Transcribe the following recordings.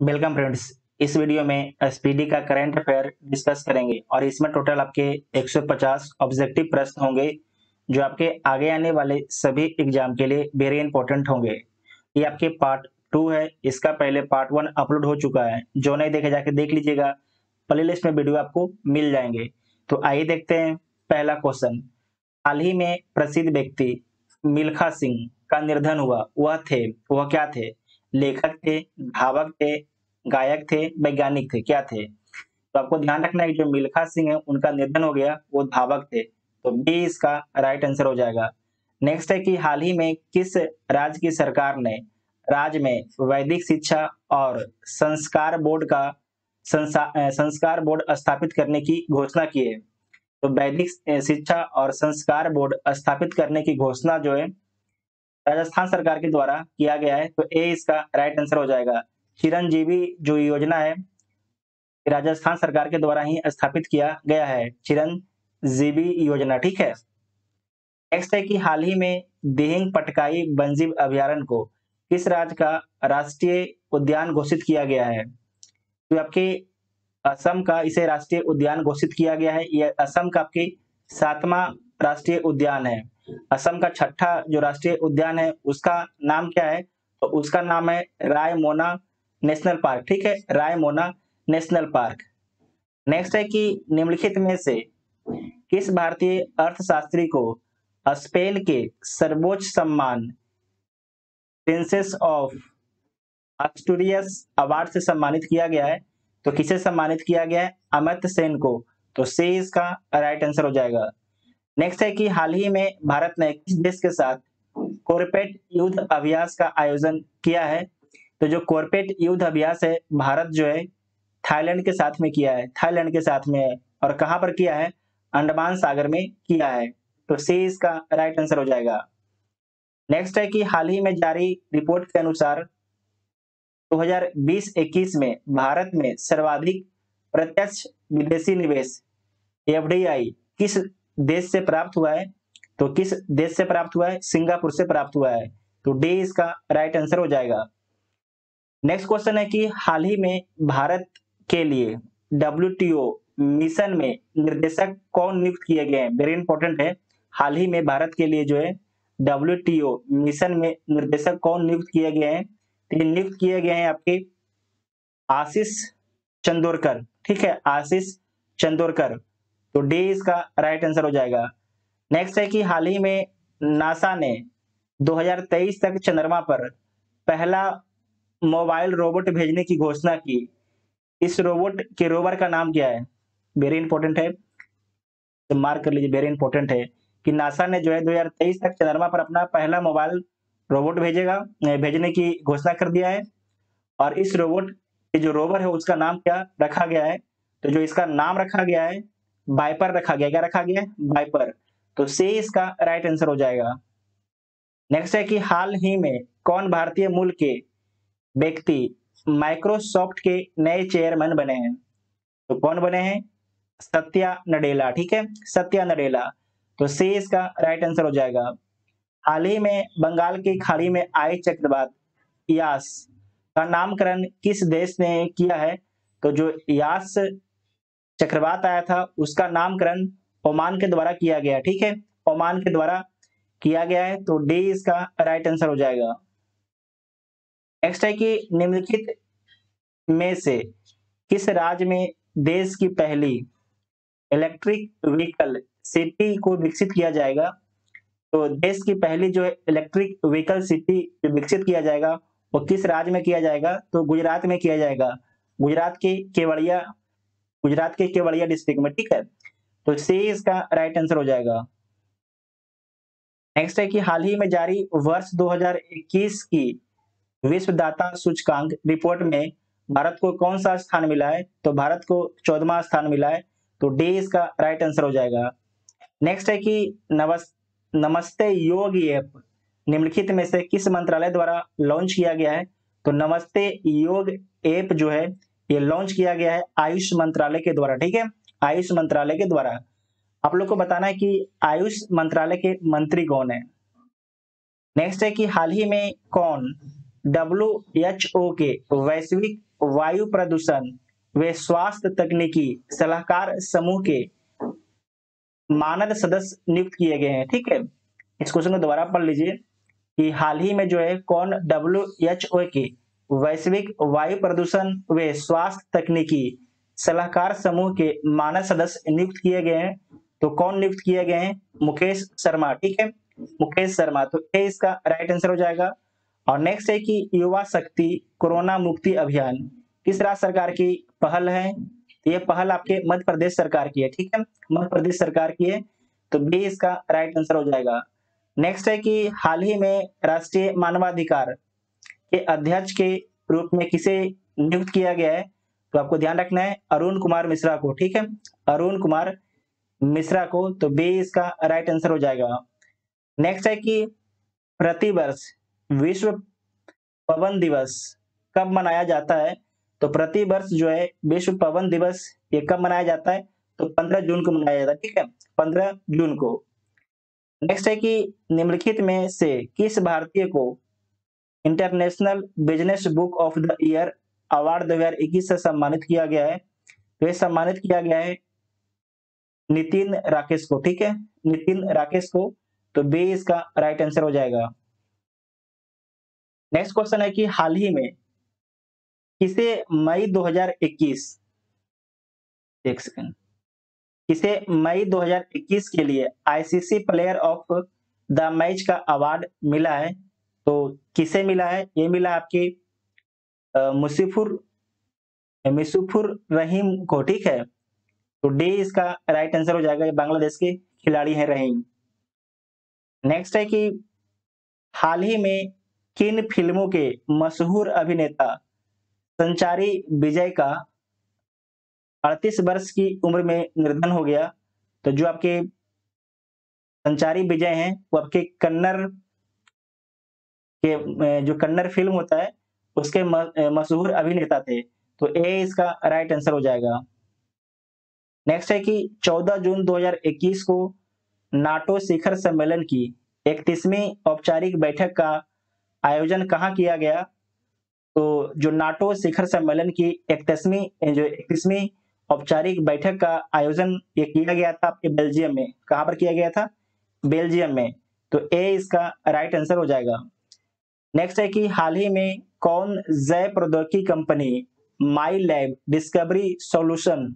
Welcome friends. इस video में SPD का करंट अफेयर डिस्कस करेंगे और इसमें टोटल आपके 150 ऑब्जेक्टिव प्रश्न होंगे जो आपके आगे आने वाले सभी एग्जाम के लिए वेरी इंपॉर्टेंट होंगे। ये आपके पार्ट 2 है। इसका पहले पार्ट 1 अपलोड हो चुका है, जो नहीं देखे जाके देख लीजिएगा। प्ले लिस्ट में वीडियो आपको मिल जाएंगे। तो आइए देखते हैं पहला क्वेश्चन। हाल ही में प्रसिद्ध व्यक्ति मिल्खा सिंह का निधन हुआ। वह क्या थे? लेखक थे, धावक थे, गायक थे, वैज्ञानिक थे, क्या थे? तो आपको ध्यान रखना है कि जो मिल्खा सिंह है उनका निधन हो गया, वो धावक थे। तो बी इसका राइट आंसर हो जाएगा। नेक्स्ट है कि हाल ही में किस राज्य की सरकार ने राज्य में वैदिक शिक्षा और संस्कार बोर्ड का संस्कार बोर्ड स्थापित करने की घोषणा की है। तो वैदिक शिक्षा और संस्कार बोर्ड स्थापित करने की घोषणा जो है राजस्थान सरकार के द्वारा किया गया है। तो ए इसका राइट आंसर हो जाएगा। चिरंजीवी जो योजना है राजस्थान सरकार के द्वारा ही स्थापित किया गया है, चिरंजीवी योजना। ठीक है। नेक्स्ट है कि हाल ही में दिहिंग पटकाई वन्यजीव अभयारण्य को किस राज्य का राष्ट्रीय उद्यान घोषित किया गया है? तो आपके असम का इसे राष्ट्रीय उद्यान घोषित किया गया है। यह असम का आपके 7वां राष्ट्रीय उद्यान है। असम का 6ठा जो राष्ट्रीय उद्यान है उसका नाम क्या है? तो उसका नाम है रायमोना नेशनल पार्क। ठीक है, रायमोना नेशनल पार्क। नेक्स्ट है कि निम्नलिखित में से किस भारतीय अर्थशास्त्री को स्पेन के सर्वोच्च सम्मान प्रिंसेस ऑफ आस्टूरियस अवार्ड से सम्मानित किया गया है? तो किसे सम्मानित किया गया है? अमित सेन को। तो सी इसका राइट आंसर हो जाएगा। नेक्स्ट है कि हाल ही में भारत ने किस देश के साथ कॉर्पोरेट युद्ध अभ्यास का आयोजन किया है? तो जो कॉर्पोरेट युद्ध अभ्यास है भारत जो है थाईलैंड के साथ में किया है। थाईलैंड के साथ में है और कहां पर किया है? अंडमान सागर में किया है। तो सी इसका राइट आंसर हो जाएगा। नेक्स्ट है कि हाल ही में जारी रिपोर्ट के अनुसार 2020-21 में भारत में सर्वाधिक प्रत्यक्ष विदेशी निवेश एफडीआई किस देश से प्राप्त हुआ है? तो किस देश से प्राप्त हुआ है? सिंगापुर से प्राप्त हुआ है। तो डी इसका राइट आंसर हो जाएगा। नेक्स्ट क्वेश्चन है कि हाल ही में भारत के लिए डब्ल्यूटीओ मिशन में निर्देशक कौन नियुक्त किए गए हैं? वेरी इंपॉर्टेंट है। हाल ही में भारत के लिए जो है डब्ल्यूटीओ मिशन में निर्देशक कौन नियुक्त किए गए हैं? तो ये नियुक्त किए गए हैं आपके आशीष चंदोरकर। ठीक है, आशीष चंदोरकर। तो डी इसका राइट आंसर हो जाएगा। नेक्स्ट है कि हाल ही में नासा ने 2023 तक चंद्रमा पर पहला मोबाइल रोबोट भेजने की घोषणा की। इस रोबोट के रोवर का नाम क्या है? वेरी इंपॉर्टेंट है, तो मार्क कर लीजिए, वेरी इंपॉर्टेंट है कि नासा ने जो है 2023 तक चंद्रमा पर अपना पहला मोबाइल रोबोट भेजने की घोषणा कर दिया है। और इस रोबोट के जो रोवर है उसका नाम क्या रखा गया है? तो जो इसका नाम रखा गया है वाइपर रखा गया। क्या रखा गया है? वाइपर। तो सी इसका राइट आंसर हो जाएगा। नेक्स्ट है कि हाल ही में कौन भारतीय मूल के व्यक्ति माइक्रोसॉफ्ट के नए चेयरमैन बने हैं? तो कौन बने हैं? सत्या नडेला। ठीक है, सत्या नडेला। तो सी इसका राइट आंसर हो जाएगा। हाल ही में बंगाल की खाड़ी में आई चक्रवात यास का नामकरण किस देश ने किया है? तो जो यास चक्रवात आया था उसका नामकरण ओमान के द्वारा किया गया। ठीक है, ओमान के द्वारा किया गया है। तो डी इसका राइट आंसर हो जाएगा। नेक्स्ट है कि निम्नलिखित में से किस राज्य में देश की पहली इलेक्ट्रिक व्हीकल सिटी को विकसित किया जाएगा? तो देश की पहली जो है इलेक्ट्रिक व्हीकल सिटी विकसित किया जाएगा वो किस राज्य में किया जाएगा? तो गुजरात में किया जाएगा। गुजरात के केवड़िया गुजरात के केवड़िया डिस्ट्रिक्ट में। ठीक है, तो सी इसका राइट आंसर हो जाएगा। नेक्स्ट है कि हाल ही में जारी वर्ष 2021 की विश्व दाता सूचकांक रिपोर्ट में भारत को कौन सा स्थान मिला है? तो भारत को 14वां स्थान मिला है। तो डी इसका राइट आंसर हो जाएगा। नेक्स्ट है कि नमस्ते योग ऐप निम्नलिखित में से किस मंत्रालय द्वारा लॉन्च किया गया है? तो नमस्ते योग ऐप जो है ये लॉन्च किया गया है आयुष मंत्रालय के द्वारा। ठीक है, आयुष मंत्रालय के द्वारा। आप लोग को बताना है कि आयुष मंत्रालय के मंत्री कौन है। नेक्स्ट है कि हाल ही में कौन WHO के वैश्विक वायु प्रदूषण व स्वास्थ्य तकनीकी सलाहकार समूह के मानद सदस्य नियुक्त किए गए हैं। ठीक है, इस क्वेश्चन को दोबारा पढ़ लीजिए कि हाल ही में जो है कौन WHO के वैश्विक वायु प्रदूषण व स्वास्थ्य तकनीकी सलाहकार समूह के मानद सदस्य नियुक्त किए गए हैं। तो कौन नियुक्त किए गए हैं? मुकेश शर्मा। ठीक है, मुकेश शर्मा, तो ये इसका राइट आंसर हो जाएगा। और नेक्स्ट है कि युवा शक्ति कोरोना मुक्ति अभियान किस राज्य सरकार की पहल है? ये पहल आपके मध्य प्रदेश सरकार की है। ठीक है, मध्य प्रदेश सरकार की है, तो बी इसका राइट आंसर हो जाएगा। नेक्स्ट है कि हाल ही में राष्ट्रीय मानवाधिकार के अध्यक्ष के रूप में किसे नियुक्त किया गया है? तो आपको ध्यान रखना है अरुण कुमार मिश्रा को। ठीक है, अरुण कुमार मिश्रा को, तो बी इसका राइट आंसर हो जाएगा। नेक्स्ट है कि प्रतिवर्ष विश्व पवन दिवस कब मनाया जाता है? तो प्रतिवर्ष जो है विश्व पवन दिवस ये कब मनाया जाता है? तो 15 जून को मनाया जाता है। ठीक है, 15 जून को। नेक्स्ट है कि निम्नलिखित में से किस भारतीय को international business book of the year award 2021 से सम्मानित किया गया है? तो ये सम्मानित किया गया है नितिन राकेश को। ठीक है, नितिन राकेश को, तो बी इसका राइट आंसर हो जाएगा। नेक्स्ट क्वेश्चन है कि हाल ही में किसे मई 2021 एक सेकंड किसे मई 2021 के लिए ICC player of the match का अवार्ड मिला है? तो किसे मिला है? ये मिला आपके मुसीफुर रहीम को। ठीक है, तो डी इसका राइट आंसर हो जाएगा। ये बांग्लादेश के खिलाड़ी हैं रहीम। नेक्स्ट है कि हाल ही में किन फिल्मों के मशहूर अभिनेता संचारी विजय का 38 वर्ष की उम्र में निधन हो गया? तो जो आपके संचारी विजय हैं वो आपके कन्नड़ के जो कन्नड़ फिल्म होता है उसके मशहूर अभिनेता थे। तो ए इसका राइट आंसर हो जाएगा। नेक्स्ट है कि 14 जून 2021 को नाटो शिखर सम्मेलन की 31वीं औपचारिक बैठक का आयोजन कहाँ किया गया? तो जो नाटो शिखर सम्मेलन की 31वीं औपचारिक बैठक का आयोजन ये किया गया था आपके बेल्जियम में। कहाँ पर किया गया था? बेल्जियम में। तो ए इसका राइट आंसर हो जाएगा। नेक्स्ट है कि हाल ही में कौन जैव प्रौद्योगिकी कंपनी माई लैब डिस्कवरी सॉल्यूशन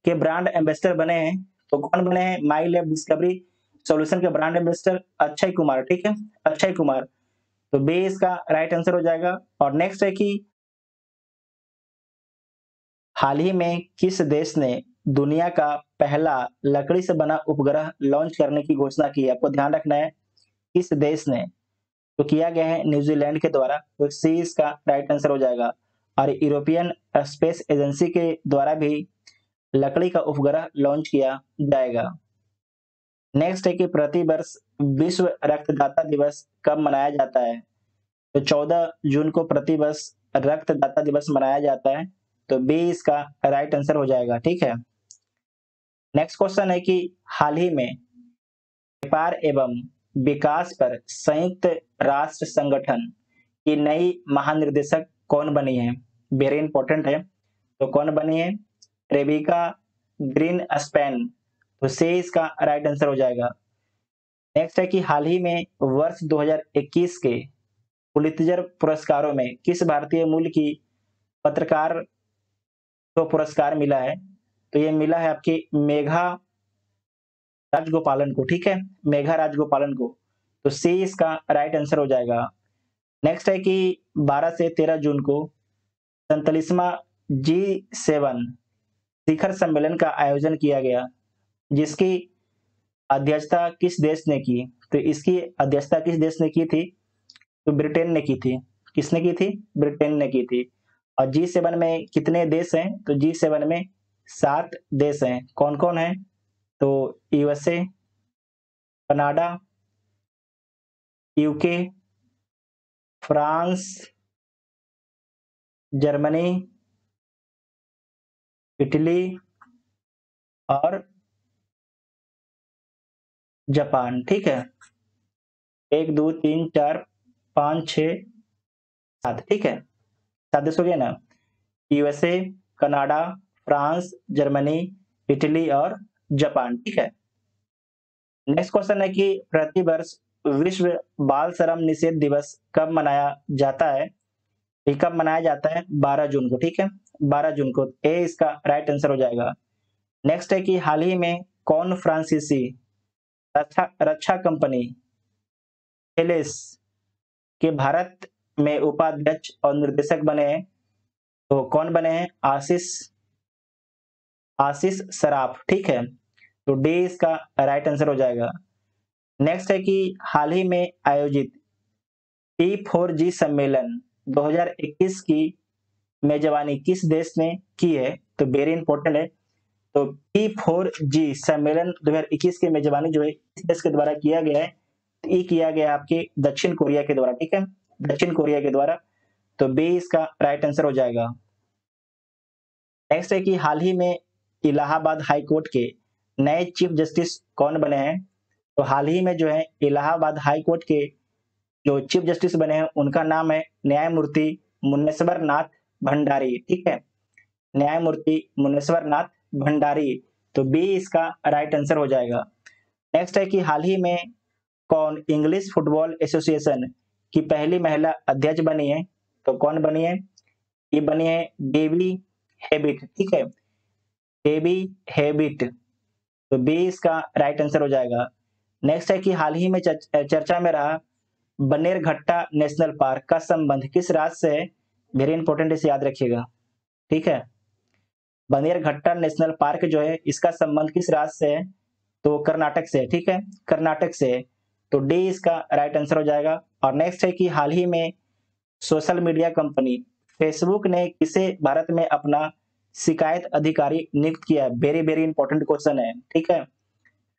के ब्रांड एम्बेसडर बने हैं? तो कौन बने हैं माई लैब डिस्कवरी सॉल्यूशन के ब्रांड एम्बेसडर? अक्षय कुमार। ठीक है, अक्षय कुमार, तो बी इसका राइट आंसर हो जाएगा। और नेक्स्ट है कि हाल ही में किस देश ने दुनिया का पहला लकड़ी से बना उपग्रह लॉन्च करने की घोषणा की है? आपको ध्यान रखना है किस देश ने, तो किया गया है न्यूजीलैंड के द्वारा। तो सी इसका राइट आंसर हो जाएगा। और यूरोपियन स्पेस एजेंसी के द्वारा भी लकड़ी का उपग्रह लॉन्च किया जाएगा। नेक्स्ट है कि प्रतिवर्ष विश्व रक्तदाता दिवस कब मनाया जाता है? तो 14 जून को प्रतिवर्ष रक्तदाता दिवस मनाया जाता है। तो बी इसका राइट आंसर हो जाएगा। ठीक है, नेक्स्ट क्वेश्चन है कि हाल ही में व्यापार एवं विकास पर संयुक्त राष्ट्र संगठन की नई महानिर्देशक कौन बनी है? वेरी इंपॉर्टेंट है। तो कौन बनी है? रेबिका ग्रीन स्पैन, तो सी इसका राइट आंसर हो जाएगा। नेक्स्ट है कि हाल ही में वर्ष 2021 के पुलित्जर पुरस्कारों में किस भारतीय मूल की पत्रकार को पुरस्कार मिला है? तो ये मिला है आपकी मेघा राजगोपालन को। ठीक है, मेघा राजगोपालन को, तो सी इसका राइट आंसर हो जाएगा। नेक्स्ट है कि 12 से 13 जून को 47वां G7 शिखर सम्मेलन का आयोजन किया गया, जिसकी अध्यक्षता किस देश ने की? तो इसकी अध्यक्षता किस देश ने की थी? तो ब्रिटेन ने की थी। किसने की थी? ब्रिटेन ने की थी। और G7 में कितने देश हैं? तो G7 में 7 देश हैं। कौन कौन है? तो USA, Canada, UK, France, Germany, Italy और जापान। ठीक है, 1 2 3 4 5 6 7, ठीक है, 7 देश हो गया ना, USA, Canada, France, Germany, Italy और जापान, ठीक है। नेक्स्ट क्वेश्चन है कि प्रति वर्ष विश्व बाल श्रम निषेध दिवस कब मनाया जाता है? ये कब मनाया जाता है? 12 जून को, ठीक है, 12 जून को, ए इसका राइट आंसर हो जाएगा। नेक्स्ट है कि हाल ही में कौन फ्रांसीसी रक्षा रक्षा कंपनी थेलेस के भारत में उपाध्यक्ष और निर्देशक बने हैं? तो कौन बने हैं? आशीष आशीष सराफ, ठीक है, तो डी इसका राइट आंसर हो जाएगा। नेक्स्ट है कि हाल ही में आयोजित P4G सम्मेलन 2021 की मेजबानी किस देश ने की है? तो वेरी इंपॉर्टेंट है। तो P4G सम्मेलन 2021 की मेजबानी जो है इस देश के द्वारा किया गया है, तो ये किया गया आपके दक्षिण कोरिया के द्वारा, ठीक है, दक्षिण कोरिया के द्वारा, तो बी इसका राइट आंसर हो जाएगा। नेक्स्ट है कि हाल ही में इलाहाबाद हाई कोर्ट के नए चीफ जस्टिस कौन बने हैं? तो हाल ही में जो है इलाहाबाद हाई कोर्ट के जो चीफ जस्टिस बने हैं उनका नाम है न्यायमूर्ति मुनेश्वर नाथ भंडारी, ठीक है, न्यायमूर्ति मुनेश्वर नाथ भंडारी, तो बी इसका राइट आंसर हो जाएगा। नेक्स्ट है कि हाल ही में कौन इंग्लिश फुटबॉल एसोसिएशन की पहली महिला अध्यक्ष बनी है? तो कौन बनी है? ये बनी है डेबी हेबिट, ठीक है, डेबी हेबिट, तो बी इसका राइट आंसर हो जाएगा। नेक्स्ट है कि हाल ही में चर्चा में रहा बनेरघट्टा नेशनल पार्क का संबंध किस राज्य से है? वेरी इंपॉर्टेंट, इसे याद रखिएगा, ठीक है, बनेरघट्टा नेशनल पार्क जो है इसका संबंध किस राज्य से है? तो कर्नाटक से, ठीक है, कर्नाटक से, तो डी इसका राइट आंसर हो जाएगा। और नेक्स्ट है कि हाल ही में सोशल मीडिया कंपनी फेसबुक ने किसे भारत में अपना शिकायत अधिकारी नियुक्त किया है? वेरी वेरी इंपॉर्टेंट क्वेश्चन है, ठीक है,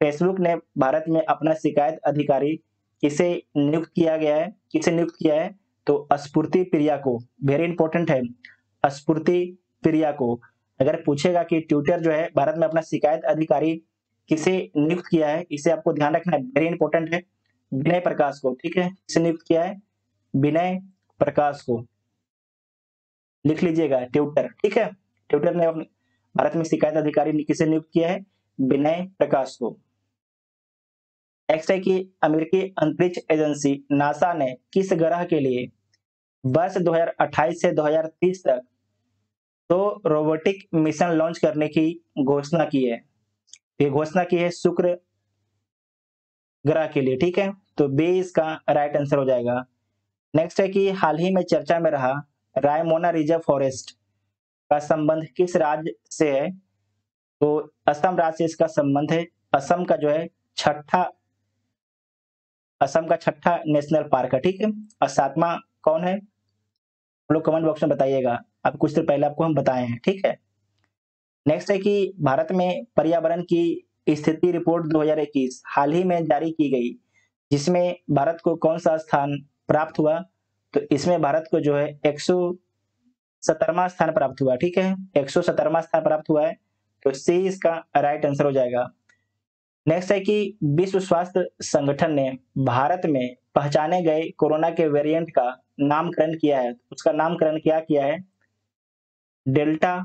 फेसबुक ने भारत में अपना शिकायत अधिकारी किसे नियुक्त किया गया है? किसे नियुक्त किया है? तो स्फूर्ति प्रिया को, वेरी इंपॉर्टेंट है, स्फूर्ति प्रिया को। अगर पूछेगा कि ट्विटर जो है भारत में अपना शिकायत अधिकारी किसे नियुक्त किया है, इसे आपको ध्यान रखना है, वेरी इंपॉर्टेंट है, विनय प्रकाश को, ठीक है, किसे नियुक्त किया है? विनय प्रकाश को, लिख लीजिएगा, ट्विटर, ठीक है, ट्विटर ने अपने भारत में शिकायत अधिकारी किसे नियुक्त किया है? विनय प्रकाश को। नेक्स्ट है कि अमेरिकी अंतरिक्ष एजेंसी नासा ने किस ग्रह के लिए वर्ष 2028 से 2030 तक 2 रोबोटिक मिशन लॉन्च करने की घोषणा की है? ये घोषणा की है शुक्र ग्रह के लिए, ठीक है, तो बी इसका राइट आंसर हो जाएगा। नेक्स्ट है कि हाल ही में चर्चा में रहा रायमोना रिजर्व फॉरेस्ट का संबंध किस राज्य से है? तो असम राज्य से इसका संबंध है। असम का जो है असम का छठा नेशनल पार्क है, ठीक है, और 7वां कौन है? आप लोग कमेंट बॉक्स में बताइएगा, अब कुछ देर पहले आपको हम बताए हैं, ठीक है। नेक्स्ट है कि भारत में पर्यावरण की स्थिति रिपोर्ट 2021 हाल ही में जारी की गई, जिसमें भारत को कौन सा स्थान प्राप्त हुआ? तो इसमें भारत को जो है 117वां स्थान प्राप्त हुआ, ठीक है, 117वां स्थान प्राप्त हुआ है, तो सी इसका राइट आंसर हो जाएगा। नेक्स्ट है कि विश्व स्वास्थ्य संगठन ने भारत में पहचाने गए कोरोना के वेरिएंट का नामकरण किया है, उसका नामकरण क्या किया है? डेल्टा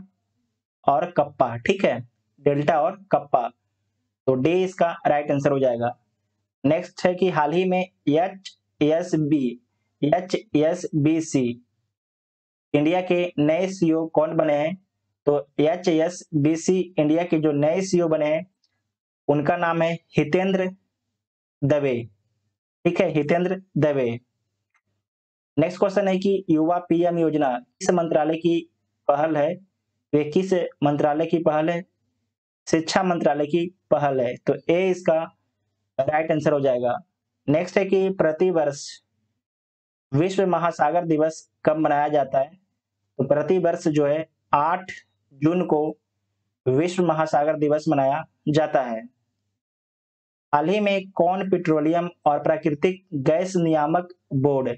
और कप्पा, ठीक है, डेल्टा और कप्पा, तो डी इसका राइट आंसर हो जाएगा। नेक्स्ट है कि हाल ही में HSBC इंडिया के नए सीईओ कौन बने हैं? तो HSBC इंडिया के जो नए सीईओ बने हैं उनका नाम है हितेंद्र दवे, ठीक है, हितेंद्र दवे। नेक्स्ट क्वेश्चन है कि युवा पीएम योजना किस मंत्रालय की पहल है? वे किस मंत्रालय की पहल है? शिक्षा मंत्रालय की पहल है, तो ए इसका राइट आंसर हो जाएगा। नेक्स्ट है कि प्रतिवर्ष विश्व महासागर दिवस कब मनाया जाता है? तो प्रतिवर्ष जो है 8 जून को विश्व महासागर दिवस मनाया जाता है। हाल ही में कौन पेट्रोलियम और प्राकृतिक गैस नियामक बोर्ड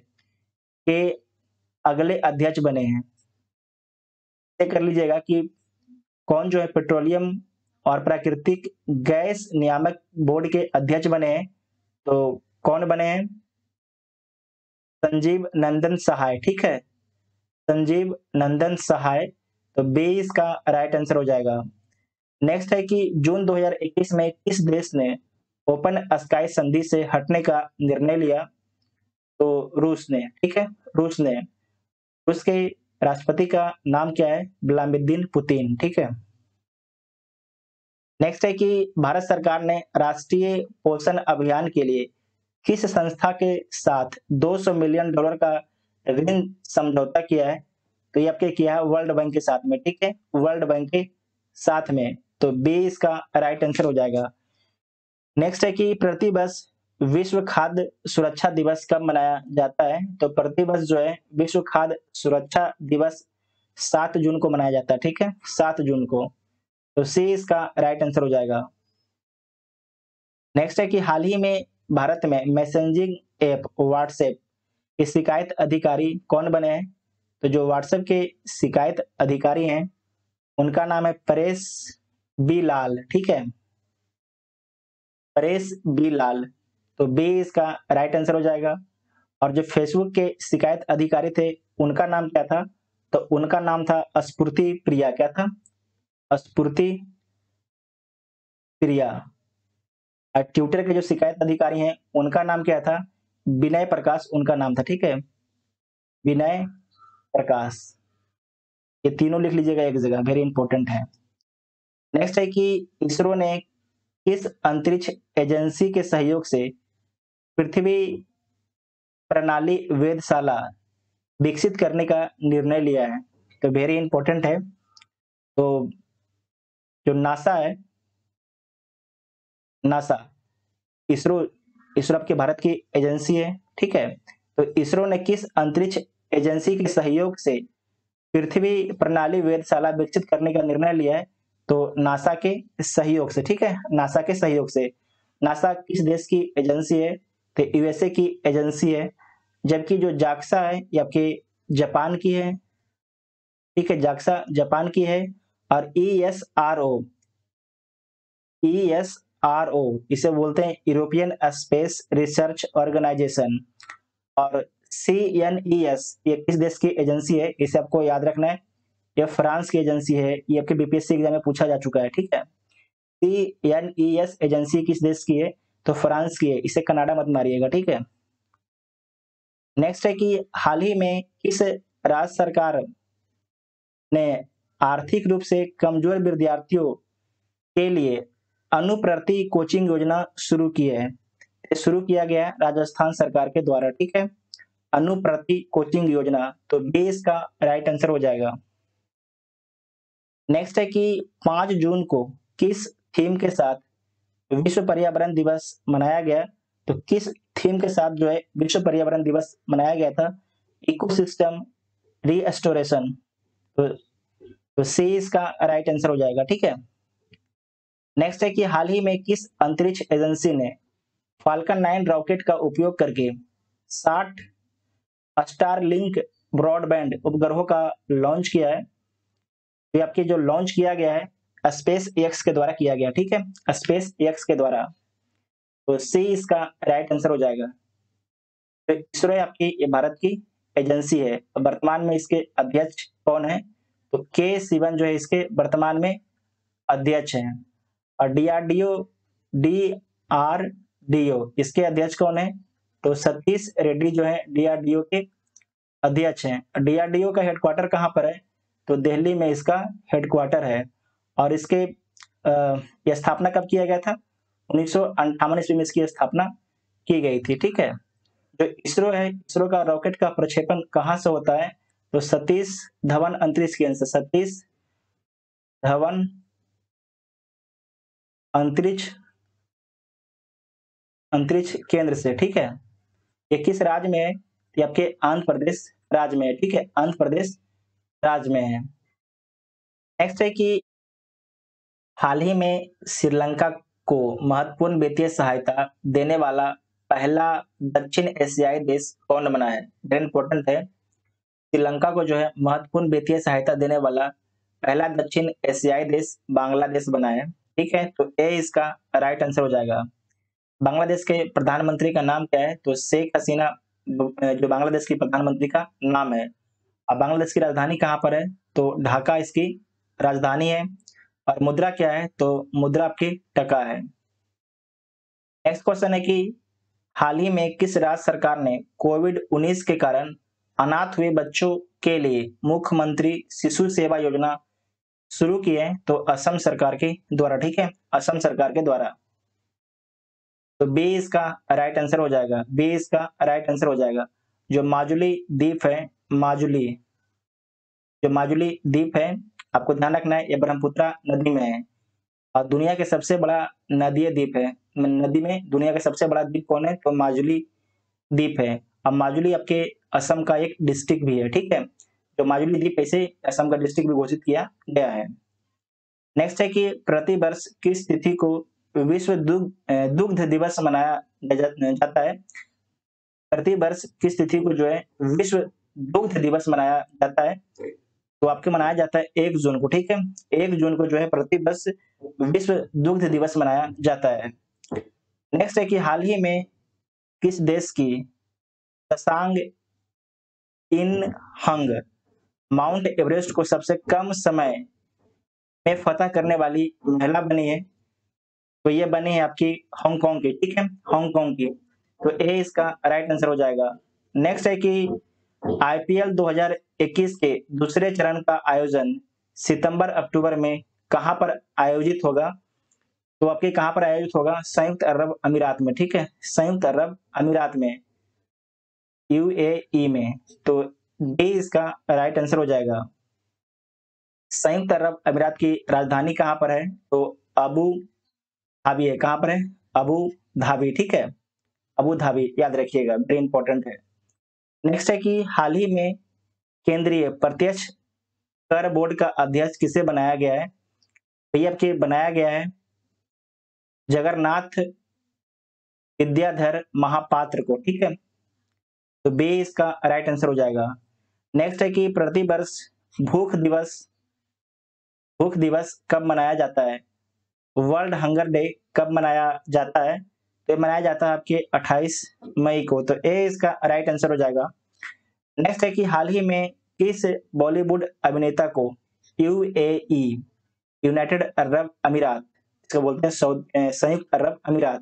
के अगले अध्यक्ष बने हैं? कर लीजिएगा कि कौन जो है पेट्रोलियम और प्राकृतिक गैस नियामक बोर्ड के अध्यक्ष बने हैं, तो कौन बने हैं? संजीव नंदन सहाय, ठीक है, संजीव नंदन सहाय। तो बी इसका राइट आंसर हो जाएगा। नेक्स्ट है कि जून 2021 में किस देश ने ओपन स्काई संधि से हटने का निर्णय लिया? तो रूस ने, ठीक है, रूस ने। रूस के राष्ट्रपति का नाम क्या है? व्लादिमीर पुतिन, ठीक है। नेक्स्ट है कि भारत सरकार ने राष्ट्रीय पोषण अभियान के लिए किस संस्था के साथ $200 मिलियन का ऋण समझौता किया है? तो ये आपके किया है वर्ल्ड बैंक के साथ में, ठीक है, वर्ल्ड बैंक के साथ में। तो बी इसका राइट आंसर हो जाएगा। नेक्स्ट है कि प्रतिवर्ष विश्व खाद्य सुरक्षा दिवस कब मनाया जाता है? तो प्रतिवर्ष जो है विश्व खाद्य सुरक्षा दिवस 7 जून को मनाया जाता है, ठीक है, 7 जून को। तो सी इसका राइट आंसर हो जाएगा। नेक्स्ट है कि हाल ही में भारत में मैसेजिंग ऐप व्हाट्सएप के शिकायत अधिकारी कौन बने हैं? तो जो व्हाट्सएप के शिकायत अधिकारी हैं उनका नाम है परेश बी लाल, ठीक है, परेश बी लाल। तो बी इसका राइट आंसर हो जाएगा। और जो फेसबुक के शिकायत अधिकारी थे उनका नाम क्या था? तो उनका नाम था स्फूर्ति प्रिया, क्या था? स्फूर्ति प्रिया। और ट्विटर के जो शिकायत अधिकारी हैं उनका नाम क्या था? विनय प्रकाश उनका नाम था, ठीक है, विनय प्रकाश। ये तीनों लिख लीजिएगा एक जगह, वेरी इंपॉर्टेंट है। नेक्स्ट है कि इसरो ने किस अंतरिक्ष एजेंसी के सहयोग से पृथ्वी प्रणाली वेधशाला विकसित करने का निर्णय लिया है? तो वेरी इंपॉर्टेंट है। तो जो नासा है, नासा, इसरो, इसरो आपके भारत की एजेंसी है, ठीक है। तो इसरो ने किस अंतरिक्ष एजेंसी के सहयोग से पृथ्वी प्रणाली वेधशाला विकसित करने का निर्णय लिया है? तो नासा के सहयोग से, ठीक है, नासा के सहयोग से। नासा किस देश की एजेंसी है? तो यूएसए की एजेंसी है। जबकि जो जाक्सा है ये आपके जापान की है, ठीक है, जाक्सा जापान की है। और ईएसआरओ इसे बोलते हैं यूरोपियन स्पेस रिसर्च ऑर्गेनाइजेशन। और सीएनईएस ये किस देश की एजेंसी है? इसे आपको याद रखना है, ये फ्रांस की एजेंसी है। ये आपके बीपीएससी एग्जाम में पूछा जा चुका है, ठीक है। सीएनईएस एजेंसी किस देश की है? तो फ्रांस की है, इसे कनाडा मत मारिएगा, ठीक है। नेक्स्ट है कि हाल ही में किस राज्य सरकार ने आर्थिक रूप से कमजोर विद्यार्थियों के लिए अनुप्रति कोचिंग योजना शुरू की है? शुरू किया गया है राजस्थान सरकार के द्वारा, ठीक है, अनुप्रति कोचिंग योजना। तो बी इसका राइट आंसर हो जाएगा। नेक्स्ट है कि 5 जून को किस थीम के साथ विश्व पर्यावरण दिवस मनाया गया? तो किस थीम के साथ जो है विश्व पर्यावरण दिवस मनाया गया था? Ecosystem restoration. तो सी इसका राइट आंसर हो जाएगा, ठीक है। नेक्स्ट है कि हाल ही में किस अंतरिक्ष एजेंसी ने फाल्कन 9 रॉकेट का उपयोग करके 60 स्टारलिंक ब्रॉडबैंड उपग्रहों का लॉन्च किया है? तो आपके जो लॉन्च किया गया है स्पेस एक्स के द्वारा किया गया, ठीक है, स्पेस एक्स के द्वारा। तो सी इसका राइट आंसर हो जाएगा। तो इसरो आपकी ये भारत की एजेंसी है। वर्तमान में इसके अध्यक्ष कौन है? तो के सिवन जो है इसके वर्तमान में अध्यक्ष हैं। और डीआरडीओ इसके अध्यक्ष कौन है? तो सतीश रेड्डी जो है डीआरडीओ के अध्यक्ष हैं। डीआरडीओ का हेडक्वार्टर कहाँ पर है? तो दिल्ली में इसका हेडक्वार्टर है। और इसके यह स्थापना कब किया गया था? 1958 ईस्वी में इसकी स्थापना की गई थी, ठीक है। जो इसरो है, इसरो का रॉकेट का प्रक्षेपण कहाँ से होता है? तो सतीश धवन अंतरिक्ष केंद्र से, सतीश धवन अंतरिक्ष अंतरिक्ष केंद्र से, ठीक है। ये किस राज्य में है? ये आपके आंध्र प्रदेश राज्य में है, ठीक है, आंध्र प्रदेश राज्य में है। नेक्स्ट है कि हाल ही में श्रीलंका को महत्वपूर्ण वित्तीय सहायता देने वाला पहला दक्षिण एशियाई देश कौन बना है? वेरी इंपॉर्टेंट है। श्रीलंका को जो है महत्वपूर्ण वित्तीय सहायता देने वाला पहला दक्षिण एशियाई देश बांग्लादेश बना है, ठीक है। तो ए इसका राइट आंसर हो जाएगा। बांग्लादेश के प्रधानमंत्री का नाम क्या है? तो शेख हसीना जो बांग्लादेश की प्रधानमंत्री का नाम है। अब बांग्लादेश की राजधानी कहाँ पर है, तो ढाका इसकी राजधानी है। और मुद्रा क्या है, तो मुद्रा आपकी टका है। नेक्स्ट क्वेश्चन है कि हाल ही में किस राज्य सरकार ने कोविड-19 के कारण अनाथ हुए बच्चों के लिए मुख्यमंत्री शिशु सेवा योजना शुरू की है, तो असम सरकार के द्वारा। ठीक है, असम सरकार के द्वारा। तो बी इसका राइट आंसर हो जाएगा, बी इसका राइट आंसर हो जाएगा। जो माजुली द्वीप है, माजुली, जो माजुली द्वीप है, आपको ध्यान रखना है, ये ब्रह्मपुत्र नदी में है और दुनिया के सबसे बड़ा नदीय द्वीप है। नदी में दुनिया का सबसे बड़ा द्वीप कौन है, तो माजुली द्वीप है। अब माजुली आपके असम का एक डिस्ट्रिक्ट भी है। ठीक है, तो माजुली द्वीप ऐसे असम का डिस्ट्रिक्ट भी घोषित किया गया है। नेक्स्ट है कि प्रतिवर्ष किस तिथि को विश्व दुग्ध दिवस मनाया जाता है। प्रतिवर्ष किस तिथि को जो है विश्व दुग्ध दिवस मनाया जाता है, तो आपके मनाया जाता है 1 जून को। ठीक है, 1 जून को जो है प्रतिवर्ष विश्व दुग्ध दिवस मनाया जाता है। नेक्स्ट है कि हाल ही में किस देश की शशांक इन हंग माउंट एवरेस्ट को सबसे कम समय में फतह करने वाली महिला बनी है, तो ये बनी है आपकी हांगकांग की। ठीक है, हांगकांग की, तो ए इसका राइट आंसर हो जाएगा। नेक्स्ट है कि आईपीएल 2021 के दूसरे चरण का आयोजन सितंबर अक्टूबर में कहां पर आयोजित होगा, तो आपके कहां पर आयोजित होगा, संयुक्त अरब अमीरात में। ठीक है, संयुक्त अरब अमीरात में, यूएई में, तो डी इसका राइट आंसर हो जाएगा। संयुक्त अरब अमीरात की राजधानी कहां पर है, तो अबू धाबी है। कहां पर है, अबू धाबी। ठीक है, अबू धाबी याद रखिएगा, वेरी इंपॉर्टेंट है। नेक्स्ट है कि हाल ही में केंद्रीय प्रत्यक्ष कर बोर्ड का अध्यक्ष किसे बनाया गया है, तो ये आपके बनाया गया है जगन्नाथ विद्याधर महापात्र को। ठीक है, तो बी इसका राइट आंसर हो जाएगा। नेक्स्ट है कि प्रतिवर्ष भूख दिवस कब मनाया जाता है, वर्ल्ड हंगर डे कब मनाया जाता है, तो ये मनाया जाता है आपके 28 मई को, तो ए इसका राइट आंसर हो जाएगा। नेक्स्ट है कि हाल ही में किस बॉलीवुड अभिनेता को यूएई, यूनाइटेड अरब अमीरात, इसको बोलते हैं संयुक्त अरब अमीरात,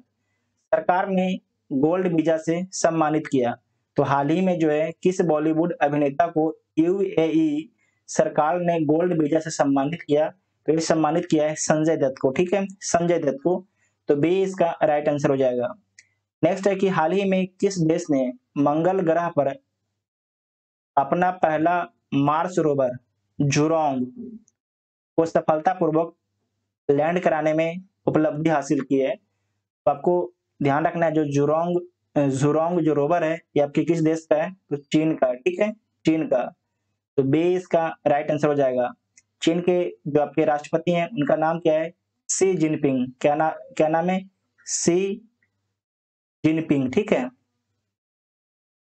सरकार ने गोल्ड वीजा से सम्मानित किया। तो हाल ही में जो है किस बॉलीवुड अभिनेता को यूएई सरकार ने गोल्ड वीजा से सम्मानित किया, तो ये सम्मानित किया है संजय दत्त को। ठीक है, संजय दत्त को, तो बी इसका राइट आंसर हो जाएगा। नेक्स्ट है कि हाल ही में किस देश ने मंगल ग्रह पर अपना पहला मार्स रोवर जुरोंग को सफलतापूर्वक लैंड कराने में उपलब्धि हासिल की है, तो आपको ध्यान रखना है जो जुरोंग जो रोवर है ये आपके किस देश का है, तो चीन का। ठीक है, चीन का, तो बी इसका राइट आंसर हो जाएगा। चीन के जो आपके राष्ट्रपति हैं उनका नाम क्या है, सी जिनपिंग। क्या नाम है, सी जिनपिंग। ठीक है,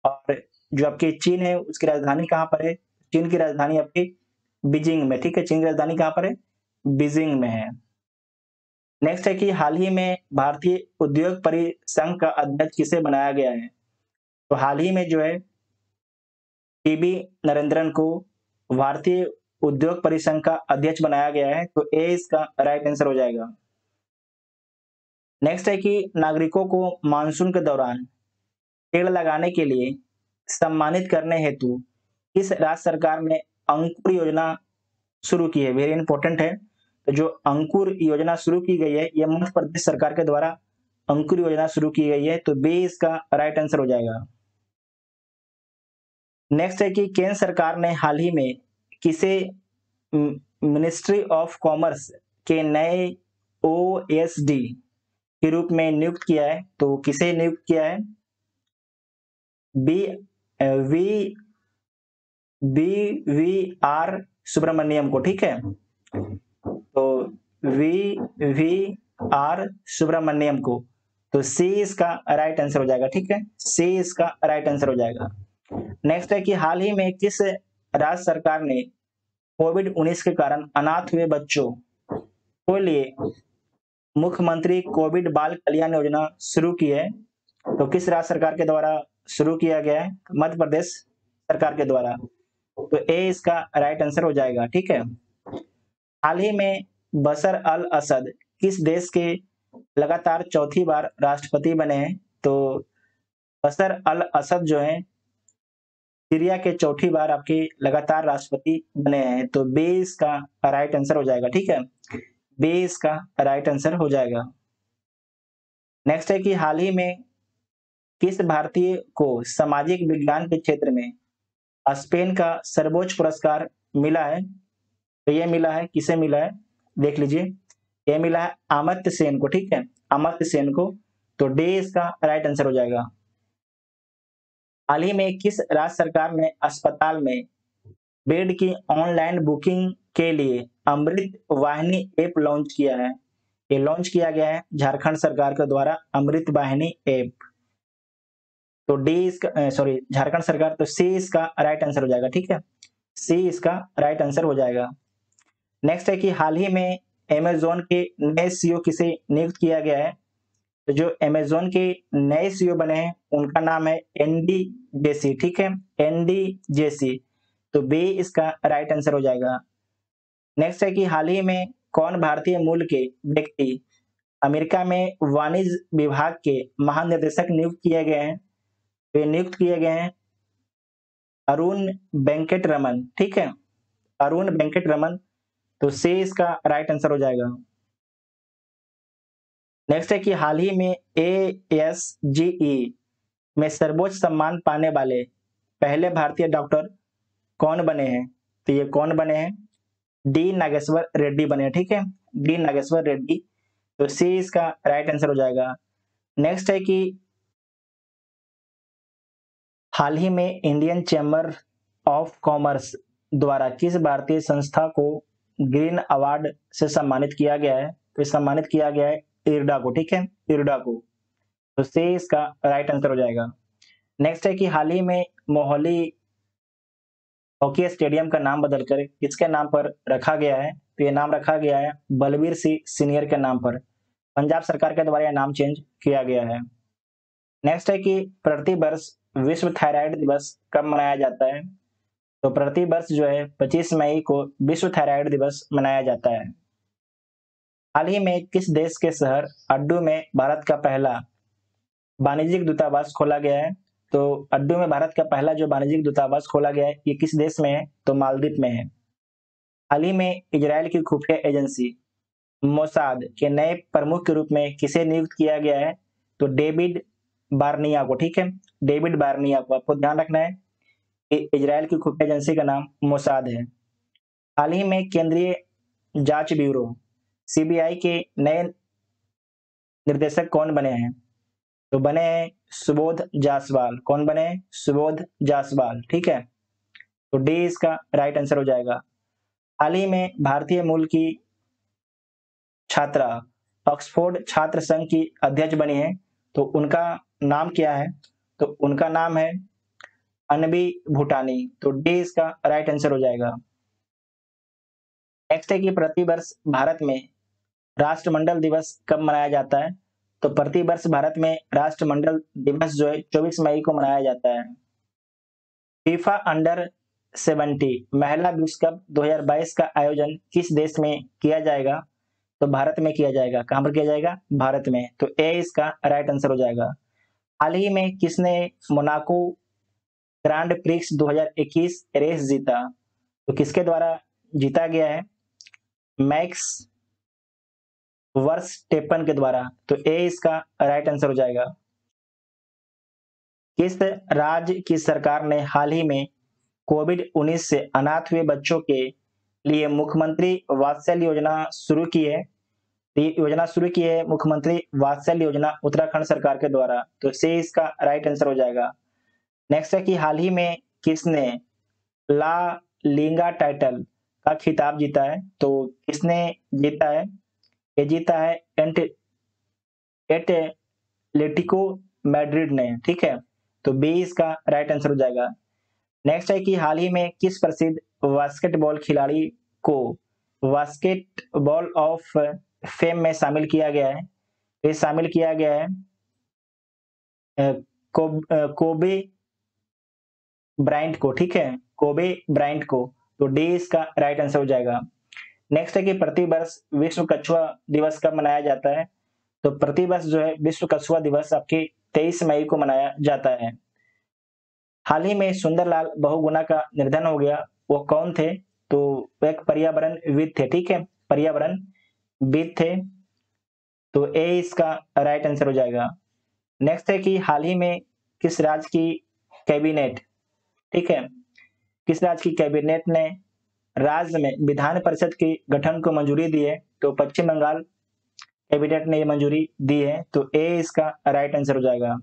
और जो आपकी चीन है उसकी राजधानी कहां पर है, चीन की राजधानी आपकी बीजिंग में। ठीक है, चीन की राजधानी कहां पर है, बीजिंग में है। नेक्स्ट है कि हाल ही में भारतीय उद्योग परिसंघ का अध्यक्ष किसे बनाया गया है, तो हाल ही में जो है टीबी नरेंद्रन को भारतीय उद्योग परिसंघ का अध्यक्ष बनाया गया है, तो ए इसका राइट आंसर हो जाएगा। नेक्स्ट है कि नागरिकों को मानसून के दौरान पेड़ लगाने के लिए सम्मानित करने हेतु किस राज्य सरकार ने अंकुर योजना शुरू की है, वेरी इंपॉर्टेंट है। तो जो अंकुर योजना शुरू की गई है, यह मध्य प्रदेश सरकार के द्वारा अंकुर योजना शुरू की गई है, तो बी इसका राइट आंसर हो जाएगा। नेक्स्ट है कि केंद्र सरकार ने हाल ही में किसे मिनिस्ट्री ऑफ कॉमर्स के नए ओएसडी के रूप में नियुक्त किया है, तो किसे नियुक्त किया है, वी आर सुब्रमण्यम को। ठीक है, तो वी आर सुब्रमण्यम को, तो सी इसका राइट आंसर हो जाएगा। ठीक है, सी इसका राइट आंसर हो जाएगा। नेक्स्ट है कि हाल ही में किस राज्य सरकार ने कोविड-19 के कारण अनाथ हुए बच्चों के लिए मुख्यमंत्री कोविड बाल कल्याण योजना शुरू की है, तो किस राज्य सरकार के द्वारा शुरू किया गया है? मध्य प्रदेश सरकार के द्वारा। तो ए इसका राइट आंसर हो जाएगा। ठीक है। हाल ही में बशर अल असद किस देश के लगातार चौथी बार राष्ट्रपति बने हैं? तो बशर अल असद जो है सीरिया के चौथी बार आपके लगातार राष्ट्रपति बने हैं। तो बी इसका राइट आंसर हो जाएगा। ठीक है, बी इसका राइट आंसर हो जाएगा। नेक्स्ट है कि हाल ही में किस भारतीय को सामाजिक विज्ञान के क्षेत्र में स्पेन का सर्वोच्च पुरस्कार मिला है? तो ये मिला है, किसे मिला है देख लीजिए। ये मिला है अमर्त्य सेन को। ठीक है, अमर्त्य सेन को। तो डी इसका राइट आंसर हो जाएगा। हाल ही में किस राज्य सरकार ने अस्पताल में बेड की ऑनलाइन बुकिंग के लिए अमृत वाहिनी ऐप लॉन्च किया है? ये लॉन्च किया गया है झारखंड सरकार के द्वारा अमृत वाहिनी ऐप। तो डी इसका सॉरी झारखंड सरकार, तो सी इसका राइट आंसर हो जाएगा। ठीक है, सी इसका राइट आंसर हो जाएगा। नेक्स्ट है कि हाल ही में अमेजोन के नए सीईओ किसे नियुक्त किया गया है? तो जो अमेजोन के नए सीईओ बने हैं उनका नाम है एनडी जेसी। ठीक है, एनडी जेसी। तो बी इसका राइट आंसर हो जाएगा। नेक्स्ट है कि हाल ही में कौन भारतीय मूल के व्यक्ति अमेरिका में वाणिज्य विभाग के महानिदेशक नियुक्त किए गए हैं? वे नियुक्त किए गए हैं अरुण वेंकट रमन। ठीक है, अरुण वेंकट रमन। तो सी इसका राइट आंसर हो जाएगा। नेक्स्ट है कि हाल ही में ASGE में सर्वोच्च सम्मान पाने वाले पहले भारतीय डॉक्टर कौन बने हैं? तो ये कौन बने हैं? डी नागेश्वर रेड्डी बने हैं। ठीक है, डी नागेश्वर रेड्डी। तो सी इसका राइट आंसर हो जाएगा। नेक्स्ट है कि हाल ही में इंडियन चैम्बर ऑफ कॉमर्स द्वारा किस भारतीय संस्था को ग्रीन अवार्ड से सम्मानित किया गया है? तो सम्मानित किया गया है इरडा को। ठीक है, इरडा को। तो सी इसका राइट आंसर हो जाएगा। नेक्स्ट है कि हाल ही में मोहाली हॉकी स्टेडियम का नाम बदलकर किसके नाम पर रखा गया है? तो ये नाम रखा गया है बलबीर सिंह सीनियर के नाम पर। पंजाब सरकार के द्वारा यह नाम चेंज किया गया है। नेक्स्ट है कि प्रति वर्ष विश्व थायराइड दिवस कब मनाया जाता है? तो प्रति वर्ष जो है 25 मई को विश्व थायराइड दिवस मनाया जाता है। हाल ही में किस देश के शहर अड्डू में भारत का पहला वाणिज्यिक दूतावास खोला गया है? तो अड्डू में भारत का पहला जो वाणिज्यिक दूतावास खोला गया है ये किस देश में है? तो मालदीव में है। हाल ही में इजराइल की खुफिया एजेंसी मोसाद के नए प्रमुख के रूप में किसे नियुक्त किया गया है? तो डेविड बार्निया को। ठीक है, डेविड बार्निया को। आपको ध्यान रखना है कि इजराइल की खुफिया एजेंसी का नाम मोसाद है। हाल ही में केंद्रीय जांच ब्यूरो CBI के नए निर्देशक कौन बने हैं? तो बने हैं सुबोध जायसवाल। कौन बने हैं? सुबोध जायसवाल। ठीक है, तो डी इसका राइट आंसर हो जाएगा। हाल ही में भारतीय मूल की छात्रा ऑक्सफोर्ड छात्र संघ की अध्यक्ष बनी है, तो उनका नाम क्या है? तो उनका नाम है अनबी भूटानी। तो डी इसका राइट आंसर हो जाएगा। नेक्स्ट है कि प्रतिवर्ष भारत में राष्ट्रमंडल दिवस कब मनाया जाता है? तो प्रतिवर्ष भारत में राष्ट्रमंडल दिवस जो है 24 मई को मनाया जाता है। फीफा अंडर 70 महिला विश्व कप 2022 का आयोजन किस देश में किया जाएगा? तो भारत में किया जाएगा। कहां पर किया जाएगा? भारत में। तो ए इसका राइट आंसर हो जाएगा। हाल ही में किसने मोनाको ग्रांड प्रिक्स 2021 रेस जीता? तो किसके द्वारा जीता गया है? मैक्स वर्स्टेपन के द्वारा। तो ए इसका राइट आंसर हो जाएगा। किस राज्य की सरकार ने हाल ही में कोविड-19 से अनाथ हुए बच्चों के लिए मुख्यमंत्री वात्सल्य योजना शुरू की है? ये योजना शुरू की है मुख्यमंत्री वात्सल्य योजना उत्तराखंड सरकार के द्वारा। तो सी इसका राइट आंसर हो जाएगा। नेक्स्ट है कि हाल ही में किसने ला लीगा टाइटल का खिताब जीता है? तो किसने जीता है? ये जीता है एटलेटिको मैड्रिड ने। ठीक है, तो बी इसका राइट आंसर हो जाएगा। नेक्स्ट है कि हाल ही में किस प्रसिद्ध बास्केटबॉल खिलाड़ी को बास्केटबॉल ऑफ फेम में शामिल किया गया है? ये शामिल किया गया है कोबे ब्रायंट को, ठीक है, कोबे ब्रायंट को। तो डी इसका राइट आंसर हो जाएगा। नेक्स्ट है कि प्रतिवर्ष विश्व कछुआ दिवस कब मनाया जाता है? तो प्रतिवर्ष जो है विश्व कछुआ दिवस आपके 23 मई को मनाया जाता है। हाल ही में सुंदरलाल बहुगुणा का निधन हो गया, वो कौन थे? तो वो एक पर्यावरणविद थे, ठीक है, पर्यावरणविद थे। तो ए इसका राइट आंसर हो जाएगा। नेक्स्ट है कि हाल ही में किस राज्य की कैबिनेट, ठीक है, किस राज्य की कैबिनेट ने राज्य में विधान परिषद के गठन को मंजूरी दी है? तो पश्चिम बंगाल कैबिनेट ने ये मंजूरी दी है। तो ए इसका राइट आंसर हो जाएगा।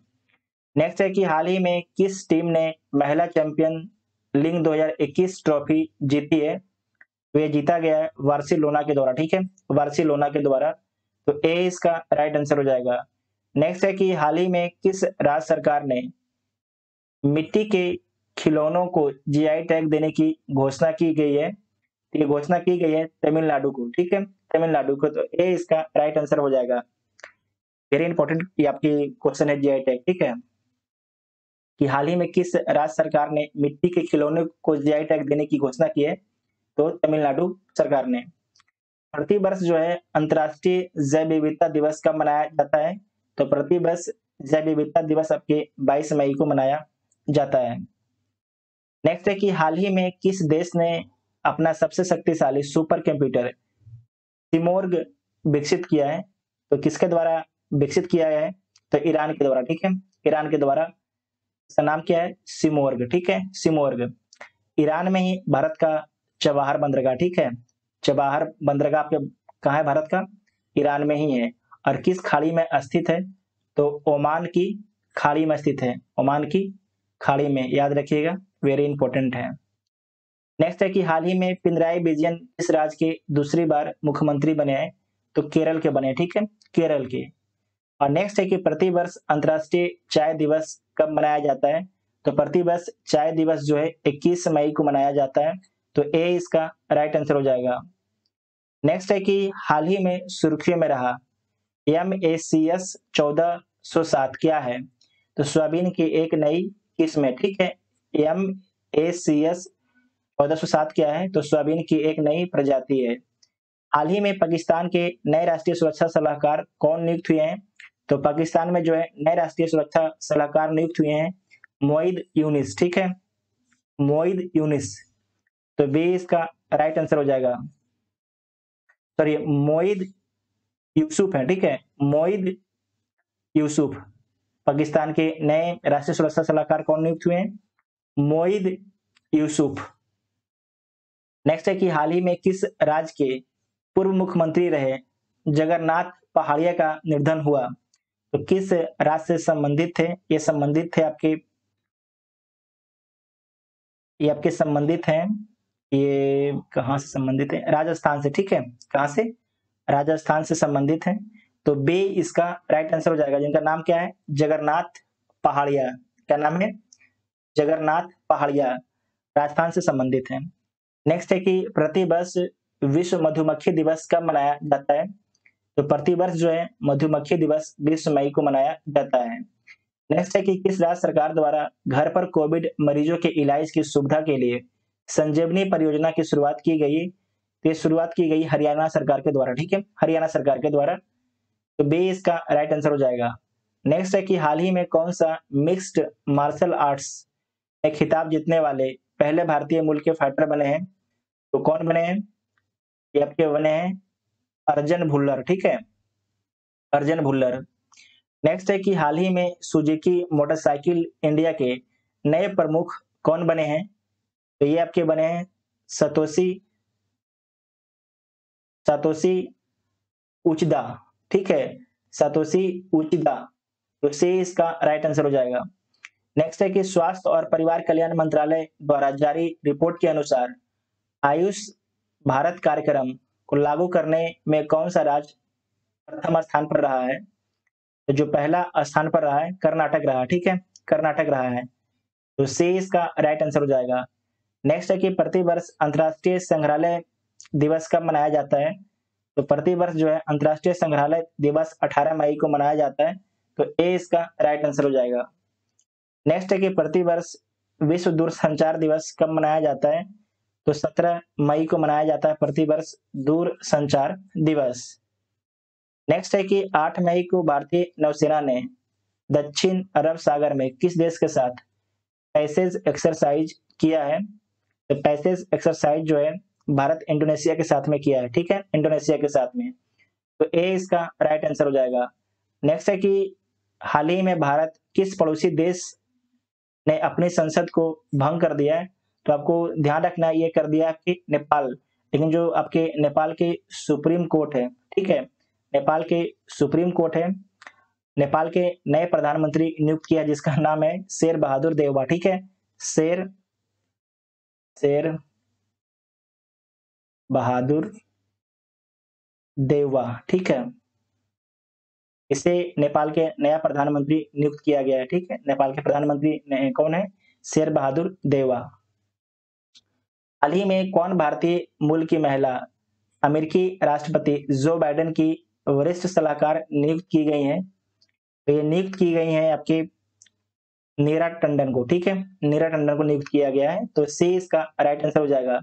नेक्स्ट है कि हाल ही में किस टीम ने महिला चैंपियन लीग 2021 ट्रॉफी जीती है? तो ये जीता गया है बार्सिलोना के द्वारा, ठीक है, बार्सिलोना के द्वारा। तो ए इसका राइट आंसर हो जाएगा। नेक्स्ट है कि हाल ही में किस राज्य सरकार ने मिट्टी के खिलौनों को जीआई टैग देने की घोषणा की गई है? तो ये घोषणा की गई है तमिलनाडु को, ठीक है, तमिलनाडु को। तो ए इसका राइट आंसर हो जाएगा। वेरी इंपॉर्टेंट ये आपकी क्वेश्चन है जीआई टैग, ठीक है, कि हाल ही में किस राज्य सरकार ने मिट्टी के खिलौने को जीआई टैग देने की घोषणा की है? तो तमिलनाडु सरकार ने। प्रतिवर्ष जो है अंतर्राष्ट्रीय जैव विविधता दिवस कब मनाया जाता है? तो प्रतिवर्ष जैव विविधता दिवस आपके 22 मई को मनाया जाता है। नेक्स्ट है कि हाल ही में किस देश ने अपना सबसे शक्तिशाली सुपर कंप्यूटर सिमोर्ग विकसित किया है? तो किसके द्वारा विकसित किया है? तो ईरान के द्वारा, ठीक है, ईरान के द्वारा। इसका नाम क्या है? सिमोर्ग, ठीक है, सिमोर्ग। ईरान में ही भारत का चबाहार बंदरगाह, ठीक है, चबाहार बंदरगाह आपके कहाँ है? भारत का ईरान में ही है। और किस खाड़ी में स्थित है? तो ओमान की खाड़ी में स्थित है, ओमान की खाड़ी में, याद रखिएगा, वेरी इंपॉर्टेंट है। नेक्स्ट है कि हाल ही में पिनराई विजयन किस राज्य के दूसरी बार मुख्यमंत्री बने हैं? तो केरल के बने, ठीक है, केरल के। और नेक्स्ट है कि प्रतिवर्ष अंतर्राष्ट्रीय चाय दिवस कब मनाया जाता है? तो प्रतिवर्ष चाय दिवस जो है 21 मई को मनाया जाता है। तो ए इसका राइट आंसर हो जाएगा। नेक्स्ट है कि हाल ही में सुर्खियों में रहा MACS 1407 क्या है? तो सोयाबीन की एक नई किस्म है, ठीक है, MACS 1407 क्या है? तो सोयाबीन की एक नई प्रजाति है। हाल ही में पाकिस्तान के नए राष्ट्रीय सुरक्षा सलाहकार कौन नियुक्त हुए हैं? तो पाकिस्तान में जो है नए राष्ट्रीय सुरक्षा सलाहकार नियुक्त हुए हैं मोईद यूनिस, ठीक है, मोईद यूनिस। तो बी इसका राइट आंसर हो जाएगा। सॉरी, मोईद यूसुफ है, ठीक है, मोईद यूसुफ। पाकिस्तान के नए राष्ट्रीय सुरक्षा सलाहकार कौन नियुक्त हुए हैं? मोईद यूसुफ। नेक्स्ट है कि हाल ही में किस राज्य के पूर्व मुख्यमंत्री रहे जगन्नाथ पहाड़िया का निधन हुआ? तो किस राज्य से संबंधित थे? ये संबंधित थे आपके, ये आपके संबंधित हैं, ये कहां से संबंधित है? राजस्थान से, ठीक है, कहां से? राजस्थान से संबंधित है। तो बी इसका राइट आंसर हो जाएगा, जिनका नाम क्या है? जगन्नाथ पहाड़िया। क्या नाम है? जगन्नाथ पहाड़िया, राजस्थान से संबंधित है। नेक्स्ट है कि प्रतिवर्ष विश्व मधुमक्खी दिवस कब मनाया जाता है? तो प्रतिवर्ष जो है मधुमक्खी दिवस 20 मई को मनाया जाता है। नेक्स्ट है कि किस राज्य सरकार द्वारा घर पर कोविड मरीजों के इलाज की सुविधा के लिए संजीवनी परियोजना की शुरुआत की गई? तो ये शुरुआत की गई हरियाणा सरकार के द्वारा, ठीक है, हरियाणा सरकार के द्वारा। तो बी इसका राइट आंसर हो जाएगा। नेक्स्ट है कि हाल ही में कौन सा मिक्स्ड मार्शल आर्ट्स में खिताब जीतने वाले पहले भारतीय मूल के फाइटर बने हैं? तो कौन बने हैं? ये आपके बने हैं अर्जन भुल्लर, ठीक है, अर्जन भुल्लर। नेक्स्ट है कि हाल ही में सुजुकी मोटरसाइकिल इंडिया के नए प्रमुख कौन बने हैं? तो ये आपके बने हैं सतोशी सातोशी उचिदा, ठीक है, सातोशी उचिदा। तो सी इसका राइट आंसर हो जाएगा। नेक्स्ट है कि स्वास्थ्य और परिवार कल्याण मंत्रालय द्वारा जारी रिपोर्ट के अनुसार आयुष भारत कार्यक्रम को लागू करने में कौन सा राज्य प्रथम स्थान पर रहा है? तो जो पहला स्थान पर रहा है कर्नाटक रहा, ठीक है, कर्नाटक रहा है। तो सी इसका राइट आंसर हो जाएगा। नेक्स्ट है कि प्रतिवर्ष अंतर्राष्ट्रीय संग्रहालय दिवस कब मनाया जाता है? तो प्रतिवर्ष जो है अंतर्राष्ट्रीय संग्रहालय दिवस 18 मई को मनाया जाता है। तो ए इसका राइट आंसर हो जाएगा। नेक्स्ट है कि प्रतिवर्ष विश्व दूरसंचार दिवस कब मनाया जाता है? तो 17 मई को मनाया जाता है प्रतिवर्ष दूरसंचार दिवस। नेक्स्ट है कि 8 मई को भारतीय नौसेना ने दक्षिण अरब सागर में किस देश के साथ पैसेज एक्सरसाइज किया है? तो पैसेज एक्सरसाइज जो है भारत इंडोनेशिया के साथ में किया है, ठीक है, इंडोनेशिया के साथ में। तो ए इसका राइट आंसर हो जाएगा। नेक्स्ट है कि हाल ही में भारत किस पड़ोसी देश ने अपनी संसद को भंग कर दिया है? तो आपको ध्यान रखना है, ये कर दिया आपके नेपाल। लेकिन जो आपके नेपाल के सुप्रीम कोर्ट है, ठीक है, नेपाल के सुप्रीम कोर्ट है, नेपाल के नए प्रधानमंत्री नियुक्त किया जिसका नाम है शेर बहादुर देउबा, ठीक है, शेर बहादुर देउबा, ठीक है, इसे नेपाल के नया प्रधानमंत्री नियुक्त किया गया है, ठीक है। नेपाल के प्रधानमंत्री कौन है? शेर बहादुर देउबा। हाल ही में कौन भारतीय मूल की महिला अमेरिकी राष्ट्रपति जो बाइडेन की वरिष्ठ सलाहकार नियुक्त की गई हैं? तो ये नियुक्त की गई हैं आपके नीरा टंडन को, ठीक है, नीरा टंडन को नियुक्त किया गया है। तो सी इसका राइट आंसर हो जाएगा।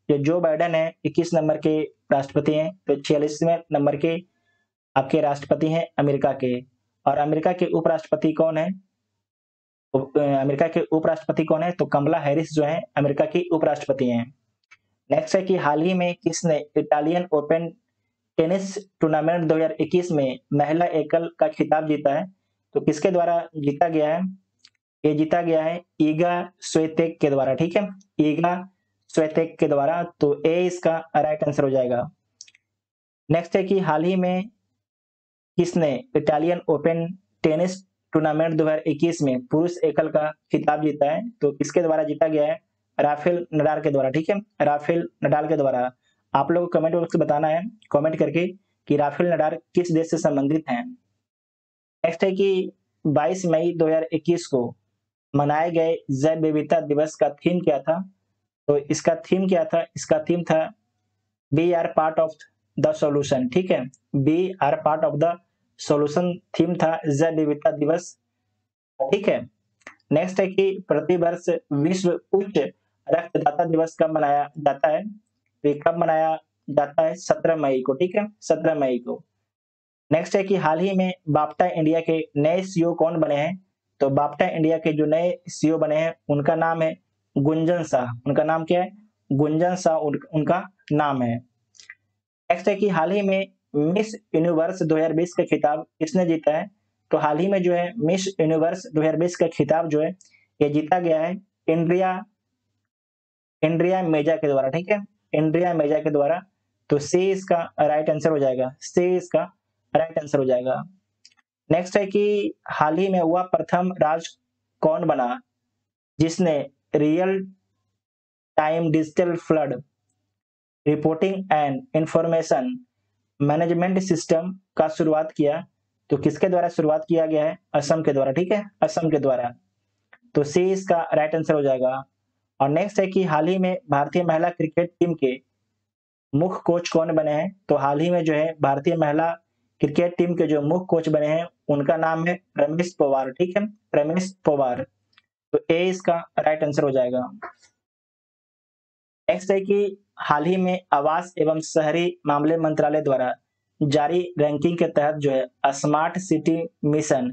ये जो बाइडेन है 21 नंबर के राष्ट्रपति हैं, तो 46वें नंबर के आपके राष्ट्रपति हैं अमेरिका के। और अमेरिका के उपराष्ट्रपति कौन है? अमेरिका के उपराष्ट्रपति कौन है? तो कमला हैरिस जो है अमेरिका की उपराष्ट्रपति हैं। नेक्स्ट है कि हाल ही में किसने इटालियन ओपन टेनिस टूर्नामेंट 2021 में महिला एकल का खिताब जीता है? तो किसके द्वारा जीता गया है? ये जीता गया है ईगा स्वेतेक के द्वारा, ठीक है, ईगा स्वेतेक के द्वारा। तो ए इसका राइट आंसर हो जाएगा। नेक्स्ट है कि हाल ही में किसने इटालियन ओपन टेनिस टूर्नामेंट 2021 में पुरुष एकल का खिताब जीता है? तो किसके द्वारा जीता गया है? राफेल नडाल के द्वारा, ठीक है, राफेल नडाल के द्वारा। आप लोगों को कमेंट बॉक्स में बताना है कमेंट करके कि राफेल नडाल किस देश से संबंधित हैं। नेक्स्ट है कि 22 मई 2021 को मनाए गए जैव विविधता दिवस का थीम क्या था? तो इसका थीम क्या था? इसका थीम था we are part of the solution, ठीक है, we are part of the solution theme था जैव विविधता दिवस, ठीक है। नेक्स्ट है कि प्रतिवर्ष विश्व उच्च रक्तदाता दिवस कब मनाया जाता है? तो ये कब मनाया जाता है? 17 मई को, ठीक है, 17 मई को। नेक्स्ट है कि हाल ही में बाफ्टा इंडिया के नए सीईओ कौन बने हैं? तो बाफ्टा इंडिया के जो नए सीईओ बने हैं उनका नाम है गुंजन शाह। उनका नाम क्या है? गुंजन शाह उनका नाम है। नेक्स्ट है कि हाल ही में मिस यूनिवर्स 2020 का खिताब किसने जीता है? तो हाल ही में जो है मिस यूनिवर्स 2020 का खिताब जो है ये जीता गया है इंड्रिया मेजा के द्वारा, ठीक है, इंड्रिया मेजा के द्वारा। तो सी इसका राइट आंसर हो जाएगा, सी इसका राइट आंसर हो जाएगा। नेक्स्ट है कि हाल ही में हुआ प्रथम राज्य कौन बना जिसने real time digital flood reporting and information management system का शुरुआत किया? तो किसके द्वारा शुरुआत किया गया है? असम के द्वारा, ठीक है, असम के द्वारा। तो सी इसका राइट आंसर हो जाएगा। और नेक्स्ट है कि हाल ही में भारतीय महिला क्रिकेट टीम के मुख्य कोच कौन बने हैं? तो हाल ही में जो है भारतीय महिला क्रिकेट टीम के जो मुख्य कोच बने हैं उनका नाम है रमेश पवार, ठीक है, रमेश पवार। तो ए इसका राइट आंसर हो जाएगा। नेक्स्ट है कि हाल ही में आवास एवं शहरी मामले मंत्रालय द्वारा जारी रैंकिंग के तहत जो है स्मार्ट सिटी मिशन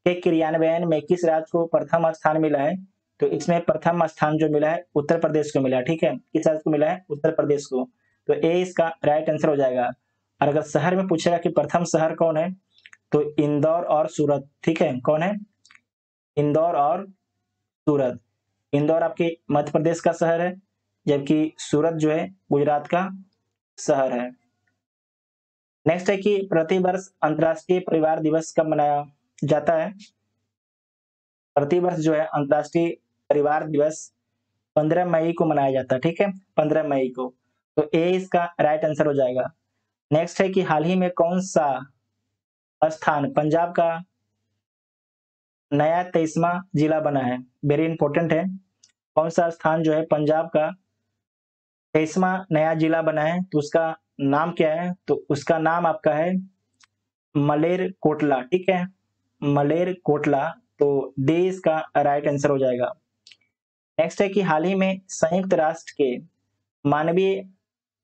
के क्रियान्वयन में किस राज्य को प्रथम स्थान मिला है? तो इसमें प्रथम स्थान जो मिला है उत्तर प्रदेश को मिला है, ठीक है, किस राज्य को मिला है? उत्तर प्रदेश को। तो ए इसका राइट आंसर हो जाएगा। और अगर शहर में पूछेगा कि प्रथम शहर कौन है? तो इंदौर और सूरत, ठीक है, कौन है? इंदौर और सूरत। इंदौर आपके मध्य प्रदेश का शहर है जबकि सूरत जो है गुजरात का शहर है। नेक्स्ट है कि प्रतिवर्ष अंतर्राष्ट्रीय परिवार दिवस कब मनाया जाता है? प्रतिवर्ष जो है अंतर्राष्ट्रीय परिवार दिवस 15 मई को मनाया जाता है, ठीक है, 15 मई को। तो ए इसका राइट आंसर हो जाएगा। नेक्स्ट है कि हाल ही में कौन सा स्थान पंजाब का नया 23वां जिला बना है? वेरी इंपॉर्टेंट है। कौन सा स्थान जो है पंजाब का 23वां नया जिला बना है? तो उसका नाम क्या है? तो उसका नाम आपका है मलेर कोटला, ठीक है, मलेर कोटला तो डी इसका राइट आंसर हो जाएगा। नेक्स्ट है कि हाल ही में संयुक्त राष्ट्र के मानवीय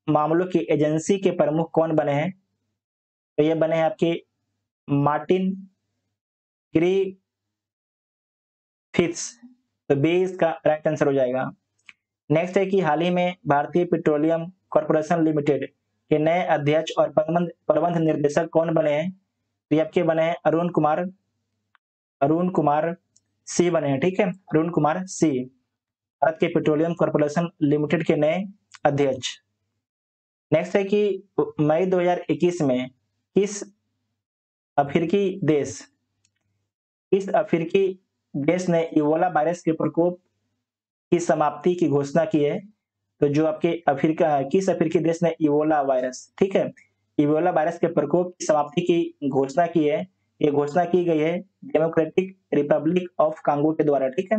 मामलों की एजेंसी के प्रमुख कौन बने हैं? तो ये बने हैं आपके मार्टिन ग्रिफिथ्स। तो बी इसका राइट आंसर हो जाएगा। नेक्स्ट है कि हाल ही में भारतीय पेट्रोलियम कॉर्पोरेशन लिमिटेड के नए अध्यक्ष और प्रबंध निर्देशक कौन बने हैं? तो ये आपके बने हैं अरुण कुमार सी बने हैं, ठीक है, अरुण कुमार सी, भारत के पेट्रोलियम कॉर्पोरेशन लिमिटेड के नए अध्यक्ष। नेक्स्ट है कि मई 2021 में किस अफ्रीकी देश ने इबोला वायरस के प्रकोप की समाप्ति की घोषणा की है? तो जो आपके किस अफ्रीकी देश ने इबोला वायरस, ठीक है, इबोला वायरस के प्रकोप की समाप्ति की घोषणा की है? ये घोषणा की गई है डेमोक्रेटिक रिपब्लिक ऑफ कांगो के द्वारा, ठीक है,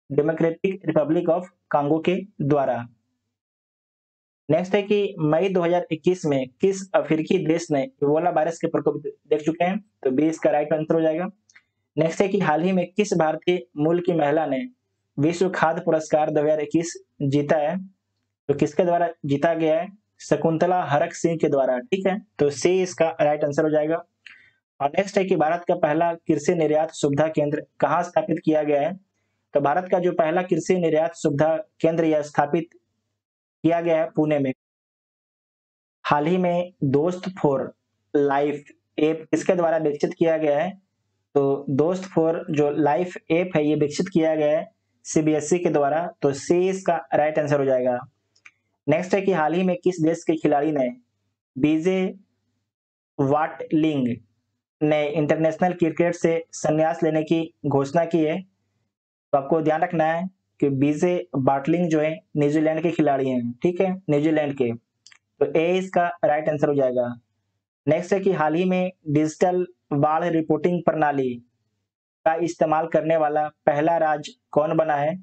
डेमोक्रेटिक रिपब्लिक ऑफ कांगो के द्वारा। नेक्स्ट है कि मई 2021 में किस अफ्रीकी देश ने इबोला वायरस के प्रकोप देख चुके हैं? तो बी इसका राइट आंसर हो जाएगा। नेक्स्ट है कि हाल ही में किस भारतीय मूल की महिला ने विश्व खाद्य पुरस्कार 2021 जीता है? तो किसके द्वारा जीता गया है? शकुंतला हरक सिंह के द्वारा, ठीक है, तो सी इसका राइट आंसर हो जाएगा। और नेक्स्ट है कि भारत का पहला कृषि निर्यात सुविधा केंद्र कहाँ स्थापित किया गया है? तो भारत का जो पहला कृषि निर्यात सुविधा केंद्र यह स्थापित किया गया है पुणे में। हाल ही में दोस्त फॉर लाइफ ऐप किसके द्वारा विकसित किया गया है? तो दोस्त फॉर जो लाइफ ऐप है ये विकसित किया गया है सीबीएसई के द्वारा, तो सी इसका राइट आंसर हो जाएगा। नेक्स्ट है कि हाल ही में किस देश के खिलाड़ी ने बीजे वाटलिंग ने इंटरनेशनल क्रिकेट से संन्यास लेने की घोषणा की है? तो आपको ध्यान रखना है कि बीजे बाटलिंग जो है न्यूजीलैंड के खिलाड़ी हैं, ठीक है, न्यूजीलैंड के, तो ए इसका राइट आंसर हो जाएगा। नेक्स्ट है कि हाल ही में डिजिटल बाढ़ रिपोर्टिंग प्रणाली का इस्तेमाल करने वाला पहला राज्य कौन बना है?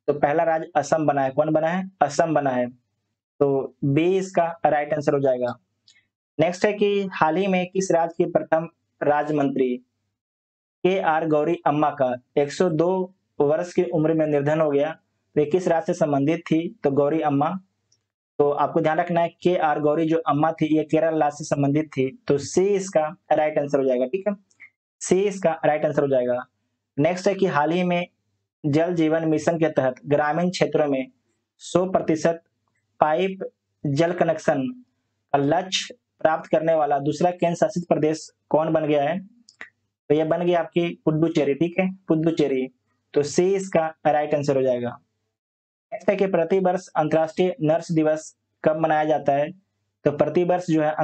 तो पहला राज्य असम बना है। कौन बना है? असम बना है, तो बी इसका राइट आंसर हो जाएगा। नेक्स्ट है कि हाल ही में किस राज्य की प्रथम राज्य मंत्री के आर गौरी अम्मा का 102 वर्ष की उम्र में निधन हो गया? वे किस राज्य से संबंधित थी? तो गौरी अम्मा, तो आपको ध्यान रखना है के आर गौरी जो अम्मा थी ये केरल राज्य से संबंधित थी, तो सी इसका राइट आंसर हो जाएगा, ठीक है, सी इसका राइट आंसर हो जाएगा। नेक्स्ट है कि हाल ही में जल जीवन मिशन के तहत ग्रामीण क्षेत्रों में 100% पाइप जल कनेक्शन का लक्ष्य प्राप्त करने वाला दूसरा केंद्र शासित प्रदेश कौन बन गया है? तो यह बन गया आपकी पुडुचेरी, ठीक है, पुडुचेरी, तो सी इसका राइट आंसर हो जाएगा। नेक्स्ट है कि प्रतिवर्ष अंतर्राष्ट्रीय नर्स दिवस कब मनाया जाता है? तो प्रतिवर्ष जो है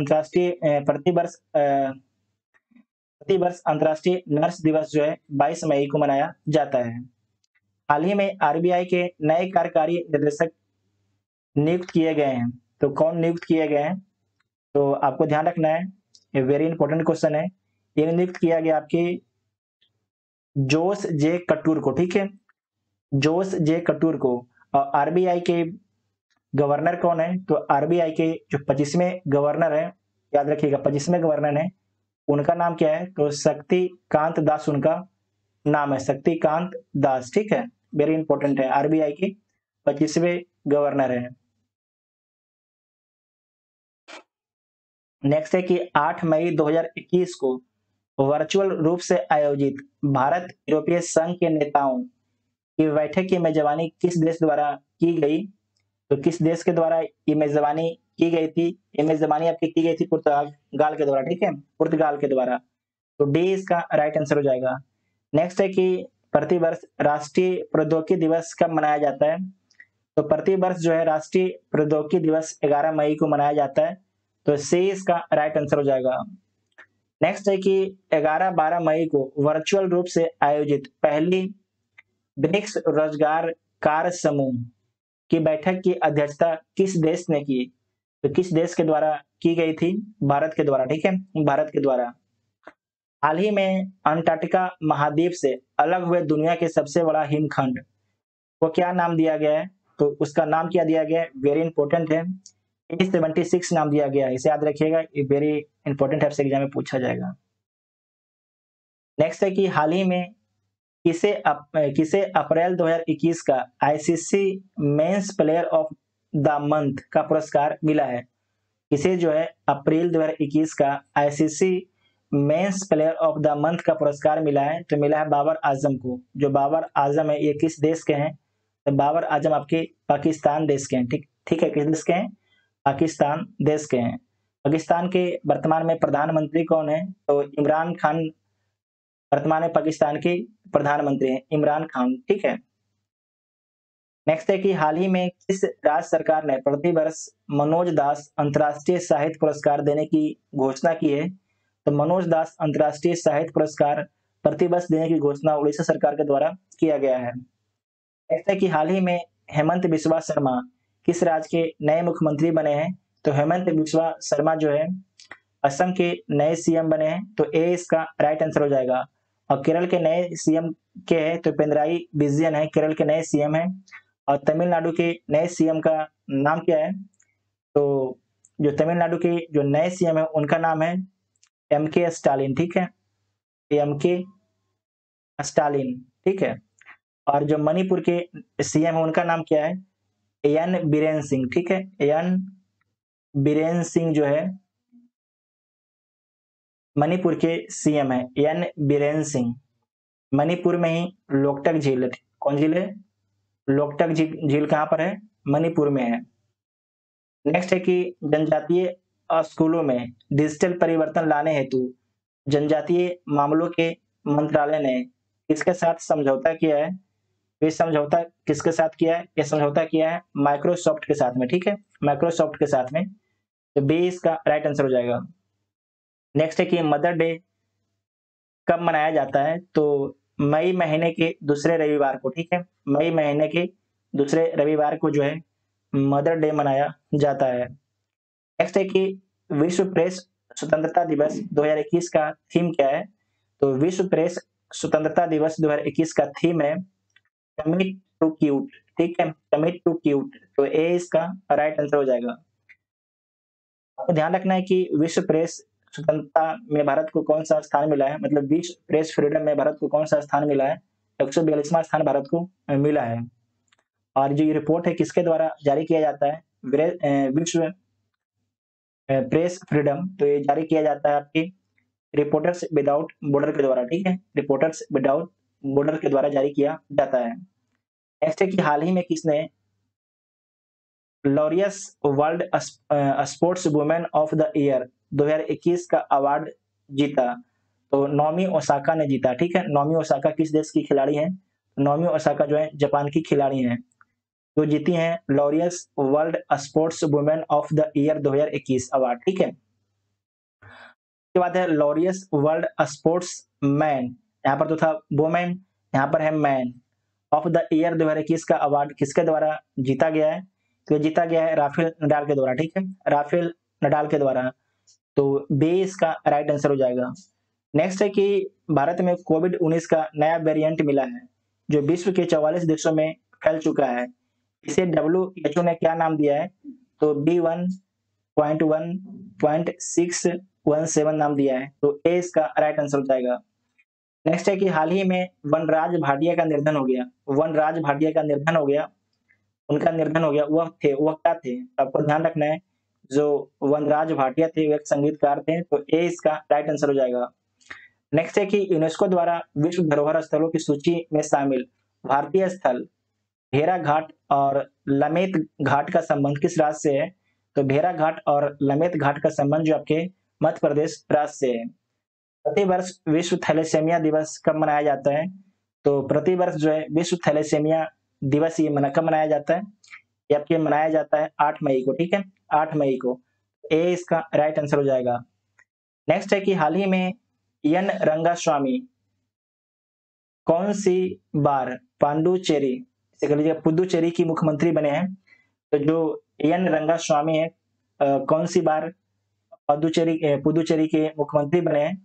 प्रतिवर्ष अंतर्राष्ट्रीय नर्स दिवस जो है 22 मई को मनाया जाता है। हाल ही में आरबीआई के नए कार्यकारी निदेशक नियुक्त किए गए हैं, तो कौन नियुक्त किए गए हैं? तो आपको ध्यान रखना है, ये वेरी इंपॉर्टेंट क्वेश्चन है। ये नियुक्त किया गया आपके जोस जे कटूर को, ठीक है, जोस जे कटूर को। और आरबीआई के गवर्नर कौन है? तो आरबीआई के जो 25वें गवर्नर है, याद रखिएगा 25वें गवर्नर है, उनका नाम क्या है? तो शक्तिकांत दास उनका नाम है, शक्तिकांत दास, ठीक है, वेरी इंपॉर्टेंट है, आरबीआई के 25वें गवर्नर है। नेक्स्ट है कि 8 मई 2021 को वर्चुअल रूप से आयोजित भारत यूरोपीय संघ के नेताओं की बैठक की मेजबानी किस देश द्वारा की गई? तो किस देश के द्वारा ये मेजबानी की गई थी? ये मेजबानी आपकी की गई थी पुर्तगाल के द्वारा, ठीक है, पुर्तगाल के द्वारा, तो डी इसका राइट आंसर हो जाएगा। नेक्स्ट है कि प्रतिवर्ष राष्ट्रीय प्रौद्योगिकी दिवस कब मनाया जाता है? तो प्रतिवर्ष जो है राष्ट्रीय प्रौद्योगिकी दिवस 11 मई को मनाया जाता है, तो सी इसका राइट आंसर हो जाएगा। नेक्स्ट है कि 11-12 मई को वर्चुअल रूप से आयोजित पहली ब्रिक्स रोजगार कार्य समूह की बैठक की अध्यक्षता किस देश ने की? तो किस देश के द्वारा की गई थी? भारत के द्वारा, ठीक है, भारत के द्वारा। हाल ही में अंटार्कटिका महाद्वीप से अलग हुए दुनिया के सबसे बड़ा हिमखंड को क्या नाम दिया गया है? तो उसका नाम क्या दिया गया है? वेरी इंपॉर्टेंट है, E76 नाम दिया गया है, इसे याद रखिएगा, ये वेरी इंपॉर्टेंट है, आपसे एग्जाम में पूछा जाएगा। नेक्स्ट है कि हाल ही में किसे अप्रैल 2021 का ICC men's player of the month का पुरस्कार मिला है? किसे जो है अप्रैल 2021 का ICC men's player of the month का पुरस्कार मिला है? तो मिला है बाबर आजम को। जो बाबर आजम है ये किस देश के हैं? तो बाबर आजम आपके पाकिस्तान देश के हैं। ठीक ठीक है, किस देश के हैं? पाकिस्तान देश के हैं। पाकिस्तान के वर्तमान में प्रधानमंत्री कौन है? तो इमरान खान वर्तमान में पाकिस्तान के प्रधानमंत्री हैं, इमरान खान। ठीक है। नेक्स्ट है कि हाल ही में किस राज्य सरकार ने प्रतिवर्ष मनोज दास अंतर्राष्ट्रीय साहित्य पुरस्कार देने की घोषणा की है? तो मनोज दास अंतर्राष्ट्रीय साहित्य पुरस्कार प्रतिवर्ष देने की घोषणा उड़ीसा सरकार के द्वारा किया गया है। नेक्स्ट है कि हाल ही में हेमंत बिस्वा शर्मा किस राज्य के नए मुख्यमंत्री बने हैं? तो हेमंत बिस्वा शर्मा जो है असम के नए सीएम बने हैं। तो ए इसका राइट आंसर हो जाएगा। और केरल के नए सीएम के हैं तो पिनराई विजयन है, केरल के नए सीएम हैं। और तमिलनाडु के नए सीएम का नाम क्या है? तो जो तमिलनाडु के जो नए सीएम है उनका नाम है एम.के. स्टालिन। ठीक है, एम.के. स्टालिन। ठीक है। और जो मणिपुर के सीएम है उनका नाम क्या है? एन बीरेन सिंह। ठीक है, एन बीरेन सिंह जो है मणिपुर के सीएम है, एन बीरेन सिंह। मणिपुर में ही लोकटक झील, कौन झील है? लोकटक झील कहाँ पर है? मणिपुर में है। नेक्स्ट है कि जनजातीय स्कूलों में डिजिटल परिवर्तन लाने हेतु जनजातीय मामलों के मंत्रालय ने किसके साथ समझौता किया है? ये समझौता किसके साथ किया है? ये समझौता किया है माइक्रोसॉफ्ट के साथ में। ठीक है, माइक्रोसॉफ्ट के साथ में। तो बी इसका राइट आंसर हो जाएगा। नेक्स्ट है कि मदर डे कब मनाया जाता है? तो मई महीने के दूसरे रविवार को। ठीक है, मई महीने के दूसरे रविवार को जो है मदर डे मनाया जाता है। नेक्स्ट है कि विश्व प्रेस स्वतंत्रता दिवस 2021 का थीम क्या है? तो विश्व प्रेस स्वतंत्रता दिवस 2021 का थीम है कमिट टू क्यूट। ठीक है, कमिट टू क्यूट। तो ए इसका राइट आंसर हो जाएगा। आपको ध्यान रखना है कि विश्व प्रेस स्वतंत्रता में भारत को कौन सा स्थान मिला है, मतलब विश्व प्रेस फ्रीडम में भारत को कौन सा स्थान मिला है? 142वां स्थान भारत को मिला है। और जो ये रिपोर्ट है किसके द्वारा जारी किया जाता है? विश्व प्रेस फ्रीडम। तो ये जारी किया जाता है आपकी रिपोर्टर्स विदाउट बॉर्डर के द्वारा। ठीक है, रिपोर्टर्स विदाउट बॉर्डर के द्वारा जारी किया जाता है। नेक्स्ट है कि हाल ही में किसने Laureus world sports women of the year 2021 का अवार्ड जीता? तो नोमी ओसाका ने जीता। ठीक है, नोमी ओसाका किस देश की खिलाड़ी हैं? नोमी ओसाका जो है जापान की खिलाड़ी हैं, जो जीती हैं Laureus world sports women of the year 2021 award. ठीक है, उसके बाद है लॉरियस वर्ल्ड स्पोर्ट्स मैन। यहाँ पर तो था वुमेन, यहाँ पर है मैन ऑफ द ईयर 2021 का अवार्ड किसके द्वारा जीता गया है? तो जीता गया है राफेल नडाल के द्वारा। ठीक है, राफेल नडाल के द्वारा। तो बी इसका राइट आंसर हो जाएगा। नेक्स्ट है कि भारत में कोविड-19 का नया वेरिएंट मिला है जो विश्व के 44 देशों में फैल चुका है। इसे WHO ने क्या नाम दिया है? तो B1.1.617 नाम दिया है। तो ए इसका राइट आंसर हो जाएगा। नेक्स्ट है कि हाल ही में वनराज भाटिया का निधन हो गया। वनराज भाटिया का निधन हो गया, उनका निधन हो गया। वह क्या थे? आपको ध्यान रखना है, जो वनराज भाटिया थे वे एक संगीतकार थे। तो ए इसका राइट आंसर हो जाएगा। नेक्स्ट है कि यूनेस्को द्वारा विश्व धरोहर स्थलों की सूची में शामिल भारतीय स्थल भेड़ा घाट और लमेत घाट का संबंध किस राज्य से है? तो भेड़ा घाट और लमेत घाट का संबंध जो आपके मध्य प्रदेश राज्य से है। प्रतिवर्ष विश्व थैलेसेमिया दिवस कब मनाया जाता है? तो प्रतिवर्ष जो है विश्व थैलेसेमिया दिवस ये कब मनाया जाता है? ये आपके मनाया जाता है 8 मई को। ठीक है, 8 मई को। ए इसका राइट आंसर हो जाएगा। नेक्स्ट है कि हाल ही में एन रंगास्वामी कौन सी बार पांडुचेरी पुदुचेरी की मुख्यमंत्री बने हैं? तो जो एन रंगास्वामी है कौन सी बार पुदुचेरी के मुख्यमंत्री बने हैं?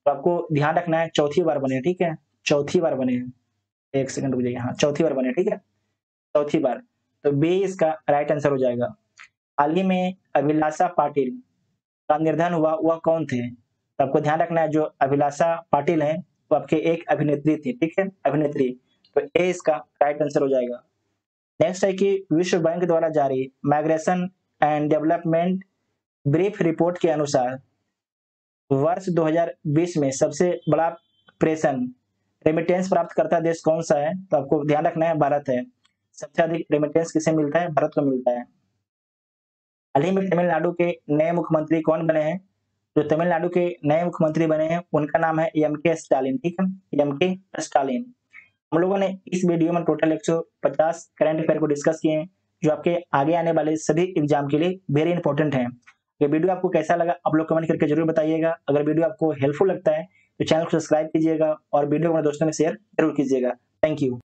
तो आपको ध्यान रखना है चौथी बार बने। ठीक है, चौथी बार बने हैं। एक सेकंड रुक जाइए, हाँ चौथी बार बने। ठीक है, चौथी बार। तो बी इसका राइट आंसर हो जाएगा। हाल ही में अभिलाषा पाटिल का निधन हुआ, वह कौन थे? तो आपको ध्यान रखना है जो अभिलाषा पाटिल हैं तो आपके एक अभिनेत्री थी, ठीक है, अभिनेत्री। तो ए इसका राइट आंसर हो जाएगा। नेक्स्ट है कि विश्व बैंक द्वारा जारी migration and development brief report के अनुसार वर्ष 2020 में सबसे बड़ा प्रेषण रेमिटेंस प्राप्त करता देश कौन सा है? तो आपको ध्यान रखना है, भारत है। सबसे अधिक रेमिटेंस किसे मिलता है? भारत को मिलता है। हाल ही में तमिलनाडु के नए मुख्यमंत्री कौन बने हैं? जो तमिलनाडु के नए मुख्यमंत्री बने हैं उनका नाम है एम.के. स्टालिन, ठीक है, एम.के. स्टालिन। हम लोगों ने इस वीडियो में टोटल 150 करंट अफेयर को डिस्कस किए हैं, जो आपके आगे आने वाले सभी एग्जाम के लिए वेरी इंपॉर्टेंट है। ये वीडियो आपको कैसा लगा आप लोग कमेंट करके जरूर बताइएगा। अगर वीडियो आपको हेल्पफुल लगता है तो चैनल को सब्सक्राइब कीजिएगा और वीडियो को अपने दोस्तों में शेयर जरूर कीजिएगा। Thank you.